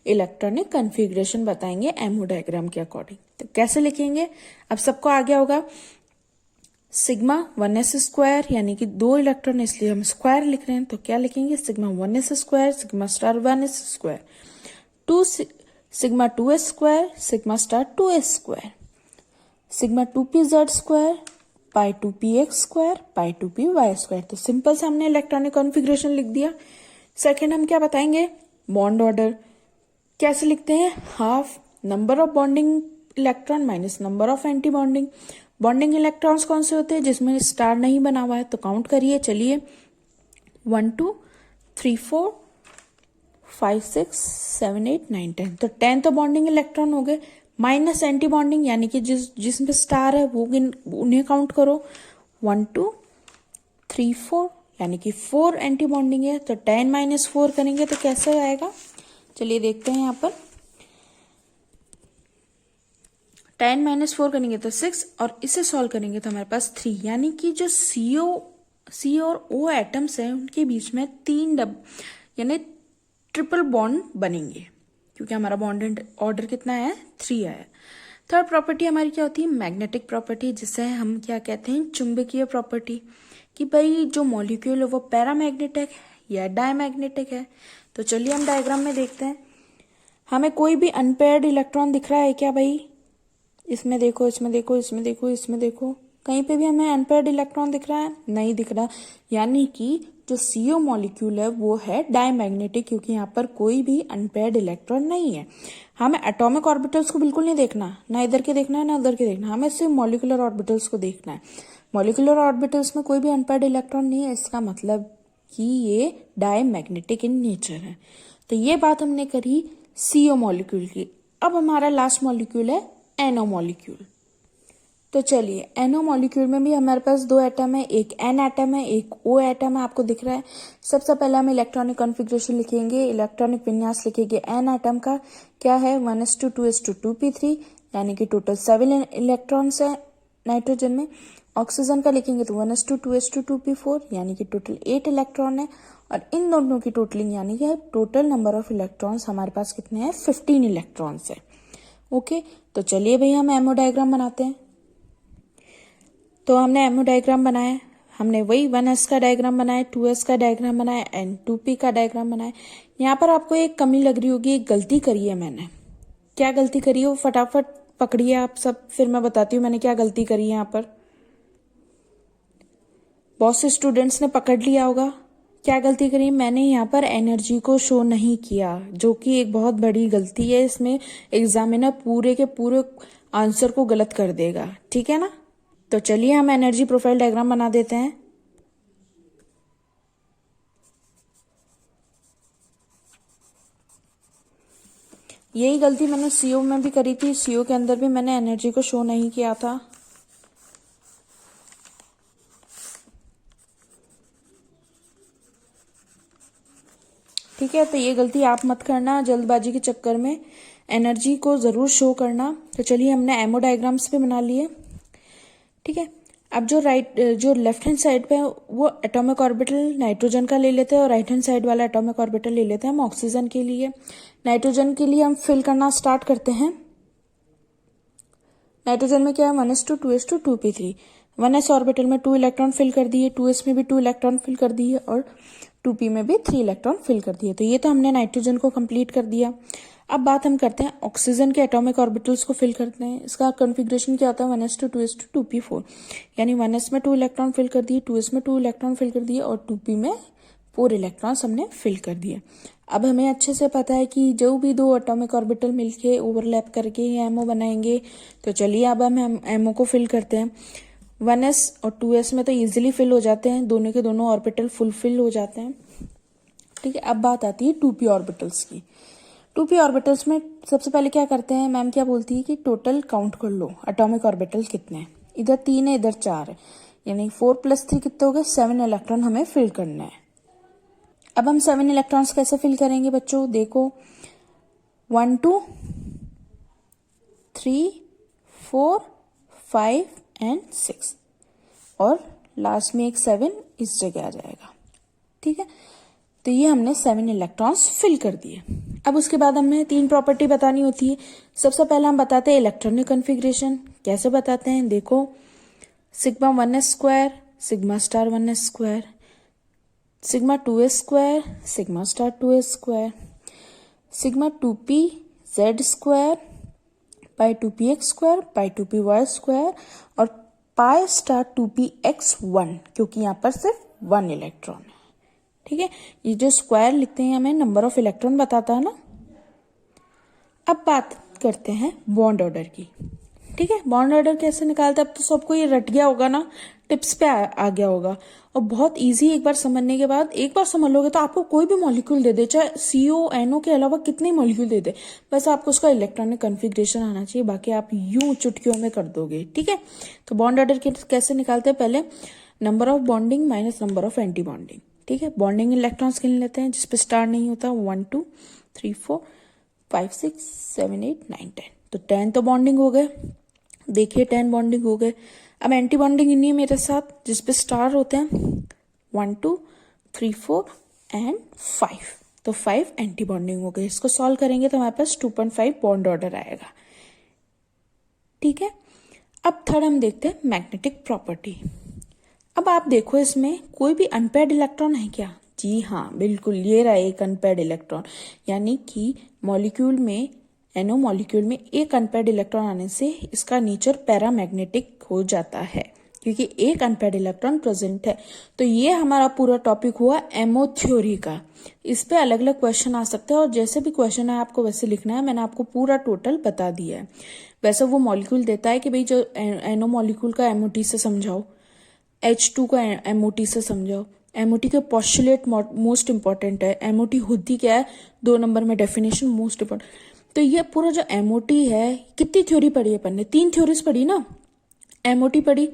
इलेक्ट्रॉनिक कन्फिग्रेशन बताएंगे एमओ डायग्राम के अकॉर्डिंग। तो कैसे लिखेंगे, अब सबको आ गया होगा, सिग्मा 1s स्क्वायर, यानी कि 2 इलेक्ट्रॉन इसलिए हम स्क्वायर लिख रहे हैं, तो क्या लिखेंगे, sigma 1s square sigma star 1s square, 2 sigma 2s square sigma star 2s square, sigma 2p z square pi two p x square pi two p y square. तो सिंपल से हमने इलेक्ट्रॉनिक कॉन्फ़िगरेशन लिख दिया। Second हम क्या बताएंगे, bond order कैसे लिखते हैं, half number of bonding electron minus number of anti bonding. Bonding electrons कौन से होते हैं, जिसमें स्टार नहीं बना हुआ है। तो काउंट करिए, चलिए 1 2 3 4 5 6 7 8 9 10। तो 10 तो बॉन्डिंग इलेक्ट्रॉन हो गए, माइनस एंटी बॉन्डिंग यानी कि जिसमें स्टार है वो उन्हें काउंट करो। 1 2 3 4 यानी कि 4 एंटी बॉन्डिंग है। तो 10 माइनस 4 करेंगे तो कैसे आएगा, चलिए देखते हैं। यहाँ पर 10 माइनस 4 करेंगे तो 6 और इसे सॉल्व करेंगे तो हमारे पास 3, यानी कि जो सी और ओ एटम्स हैं उनके बीच में 3 यानी ट्रिपल बॉन्ड बनेंगे, क्योंकि हमारा बॉन्ड ऑर्डर कितना है, 3 आया। थर्ड प्रॉपर्टी हमारी क्या होती है, मैग्नेटिक प्रॉपर्टी, जिसे हम क्या कहते हैं, चुंबकीय प्रॉपर्टी, कि भाई जो मॉलिक्यूल है वो पैरामैग्नेटिक या डायमैग्नेटिक है। तो चलिए हम डायग्राम में देखते हैं। हमें कोई भी अनपेयर्ड इलेक्ट्रॉन दिख रहा है क्या भाई, इसमें देखो, इसमें देखो, इसमें देखो, इसमें देखो, कहीं पे भी हमें अनपेयर्ड इलेक्ट्रॉन दिख रहा है, नहीं दिख रहा। यानी कि जो CO मॉलिक्यूल है वो है डायमैग्नेटिक, क्योंकि यहाँ पर कोई भी अनपेयर्ड इलेक्ट्रॉन नहीं है। हमें एटॉमिक ऑर्बिटल्स को बिल्कुल नहीं देखना, ना इधर के देखना है ना उधर के देखना, हमें सिर्फ मॉलिक्यूलर ऑर्बिटल्स को देखना है। मॉलिक्यूलर ऑर्बिटल्स में कोई भी अनपेयर्ड इलेक्ट्रॉन नहीं है, इसका मतलब कि ये डायमैग्नेटिक इन नेचर है। तो ये बात हमने करी CO मॉलिक्यूल की। अब हमारा लास्ट मॉलिक्यूल है NO मॉलिक्यूल। तो चलिए NO मॉलिक्यूल में भी हमारे पास 2 एटम है, एक N एटम है, एक O एटम है, आपको दिख रहा है। सबसे पहले हम इलेक्ट्रॉनिक कॉन्फ़िगरेशन लिखेंगे, इलेक्ट्रॉनिक विन्यास लिखेंगे N एटम का, क्या है 1s2 2s2 2p3, यानी कि टोटल 7 इलेक्ट्रॉन्स है नाइट्रोजन में। ऑक्सीजन का लिखेंगे तो 1s2 2s2 2p4, यानी कि टोटल 8 इलेक्ट्रॉन है। और इन दोनों की टोटलिंग यानी कि टोटल नंबर ऑफ इलेक्ट्रॉन्स हमारे पास कितने हैं, 15 इलेक्ट्रॉन्स है। ओके, तो चलिए भैया हम एमओ डायग्राम बनाते हैं। तो हमने एमओ डायग्राम बनाया, हमने वही 1s का डायग्राम बनाया, 2s का डायग्राम बनाया एंड 2p का डायग्राम बनाया। यहाँ पर आपको एक कमी लग रही होगी, एक गलती करी है मैंने। क्या गलती करी है वो फटाफट पकड़िए आप सब, फिर मैं बताती हूँ मैंने क्या गलती करी है। यहाँ पर बहुत से स्टूडेंट्स ने पकड़ लिया होगा। क्या गलती करी, मैंने यहाँ पर एनर्जी को शो नहीं किया, जो कि एक बहुत बड़ी गलती है। इसमें एग्जामिनर पूरे के पूरे आंसर को गलत कर देगा, ठीक है ना। तो चलिए हम एनर्जी प्रोफाइल डायग्राम बना देते हैं। यही गलती मैंने CO में भी करी थी, CO के अंदर भी मैंने एनर्जी को शो नहीं किया था। ठीक है, तो ये गलती आप मत करना जल्दबाजी के चक्कर में, एनर्जी को जरूर शो करना। तो चलिए हमने एमओ डायग्राम्स पे बना लिए, ठीक है। अब जो लेफ्ट हैंड साइड पे वो एटॉमिक ऑर्बिटल नाइट्रोजन का ले लेते हैं और राइट हैंड साइड वाला एटॉमिक ऑर्बिटल ले लेते हैं हम ऑक्सीजन के लिए। नाइट्रोजन के लिए हम फिल करना स्टार्ट करते हैं। नाइट्रोजन में क्या है 1s2 2s2 2p3, 1s orbital में 2 इलेक्ट्रॉन फिल कर दिए, 2s में भी 2 इलेक्ट्रॉन फिल कर दिए और 2p में भी 3 इलेक्ट्रॉन फिल कर दिए। तो ये तो हमने नाइट्रोजन को कंप्लीट कर दिया। अब बात हम करते हैं ऑक्सीजन के एटॉमिक ऑर्बिटल्स को फिल करते हैं। इसका कॉन्फ़िगरेशन क्या होता है 1s2 2s2 2p4, यानी 1s में 2 इलेक्ट्रॉन फिल कर दिए, 2s में 2 इलेक्ट्रॉन फिल कर दिए और 2p में 4 इलेक्ट्रॉन्स हमने फिल कर दिए। अब हमें अच्छे से पता है कि जो भी 2 एटॉमिक ऑर्बिटल मिलके ओवरलैप करके एमओ बनाएंगे। तो चलिए अब हम एमओ को फिल करते हैं। 1s और 2s में तो इजीली फिल हो जाते हैं, दोनों के दोनों ऑर्बिटल फुलफिल हो जाते हैं, ठीक है। अब बात आती है 2p ऑर्बिटल्स की। 2p ऑर्बिटल्स में सबसे पहले क्या करते हैं, मैम क्या बोलती है कि टोटल काउंट कर लो एटॉमिक ऑर्बिटल कितने हैं। इधर 3 है, इधर 4 है, यानी 4 + 3 कितने हो गए, 7 इलेक्ट्रॉन हमें फिल करना है। अब हम 7 इलेक्ट्रॉन्स कैसे फिल करेंगे बच्चों, देखो 1 2 3 4 5 एंड 6 और लास्ट में एक 7 इस जगह आ जाएगा, ठीक है। तो ये हमने 7 इलेक्ट्रॉन्स फिल कर दिए। अब उसके बाद हमें 3 प्रॉपर्टी बतानी होती है। सबसे पहले हम बताते हैं इलेक्ट्रॉनिक कॉन्फ़िगरेशन। कैसे बताते हैं, देखो sigma 1s square sigma star 1s square, sigma 2s square sigma star 2s square, sigma 2p z square pi 2px square pi 2py square और पाई स्टार 2p(x1), क्योंकि यहाँ पर सिर्फ 1 इलेक्ट्रॉन है। ठीक है, ये जो स्क्वायर लिखते हैं हमें नंबर ऑफ इलेक्ट्रॉन बताता है ना। अब बात करते हैं बॉन्ड ऑर्डर की। ठीक है, बॉन्ड ऑर्डर कैसे निकालते हैं, अब तो सबको ये रट गया होगा ना, टिप्स पे आ गया होगा, और बहुत इजी। एक बार समझने के बाद, एक बार समझ लोगे तो आपको कोई भी मॉलिक्यूल दे दे, चाहे CO NO के अलावा कितने मॉलिक्यूल दे दे, बस आपको उसका इलेक्ट्रॉनिक कॉन्फ़िगरेशन आना चाहिए, बाकी आप यूं चुटकियों में कर दोगे। ठीक है, तो बॉन्ड ऑर्डर कैसे निकालते हैं, पहले number of bonding minus number of anti bonding. ठीक है, बॉन्डिंग इलेक्ट्रॉन्स गिन लेते हैं जिसपे स्टार नहीं होता, 1 2 3 4 5 6 7 8 9 10, तो 10 तो बॉन्डिंग हो गए। देखिए 10 बॉन्डिंग हो गए। अब एंटी बॉन्डिंग गिनिए मेरे साथ, जिसपे स्टार होते हैं 1 2 3 4 एंड 5, तो 5 एंटी बॉन्डिंग हो गए। इसको सॉल्व करेंगे तो हमारे पास 2.5 बॉन्ड ऑर्डर आएगा। ठीक है, अब थर्ड हम देखते हैं मैग्नेटिक प्रॉपर्टी। अब आप देखो इसमें कोई भी अनपेयर्ड इलेक्ट्रॉन है क्या? जी हाँ, बिल्कुल, ये रहा एक अनपेयर्ड इलेक्ट्रॉन, यानी कि मॉलिक्यूल में, NO मॉलिक्यूल में एक अनपेयर्ड इलेक्ट्रॉन आने से इसका नेचर पैरामैग्नेटिक हो जाता है, क्योंकि एक अनपेयर्ड इलेक्ट्रॉन प्रेजेंट है। तो ये हमारा पूरा टॉपिक हुआ MO थ्योरी का। इस पे अलग अलग क्वेश्चन आ सकते हैं, और जैसे भी क्वेश्चन है आपको वैसे लिखना है। मैंने आपको पूरा टोटल बता दिया है। वैसे वो मॉलिक्यूल देता है कि भाई जो NO मॉलिक्यूल का MOT से समझाओ, H2 का MOT से समझाओ। MOT के पोस्टुलेट मोस्ट इंपॉर्टेंट है। MOT होती क्या है, 2 नंबर में डेफिनेशन मोस्ट इंपॉर्टेंट। तो ये पूरा जो MOT है, कितनी थ्योरी पढ़ी है अपन ने? 3 थ्योरीज पढ़ी ना, MOT पढ़ी,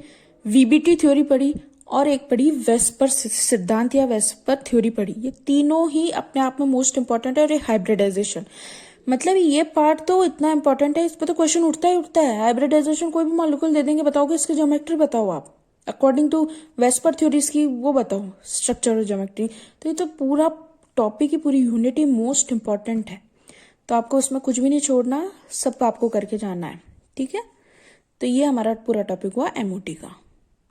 VBT थ्योरी पढ़ी, और एक पढ़ी वेस्पर सिद्धांत या वेस्पर थ्योरी पढ़ी। ये तीनों ही अपने आप में मोस्ट इंपॉर्टेंट है। और ये हाइब्रिडाइजेशन, मतलब ये पार्ट तो इतना इंपॉर्टेंट है, इस पर तो क्वेश्चन उठता ही उठता है। हाइब्रिडाइजेशन कोई भी मॉलिक्यूल दे देंगे, बताओगे इसकी ज्योमेट्री बताओ आप, अकॉर्डिंग टू वेस्पर थ्योरीज की वो बताओ, स्ट्रक्चर और ज्योमेट्री। तो ये तो पूरा टॉपिक की पूरी यूनिटी मोस्ट इंपॉर्टेंट है, तो आपको उसमें कुछ भी नहीं छोड़ना, सब आपको करके जाना है। ठीक है, तो ये हमारा पूरा टॉपिक हुआ MOT का।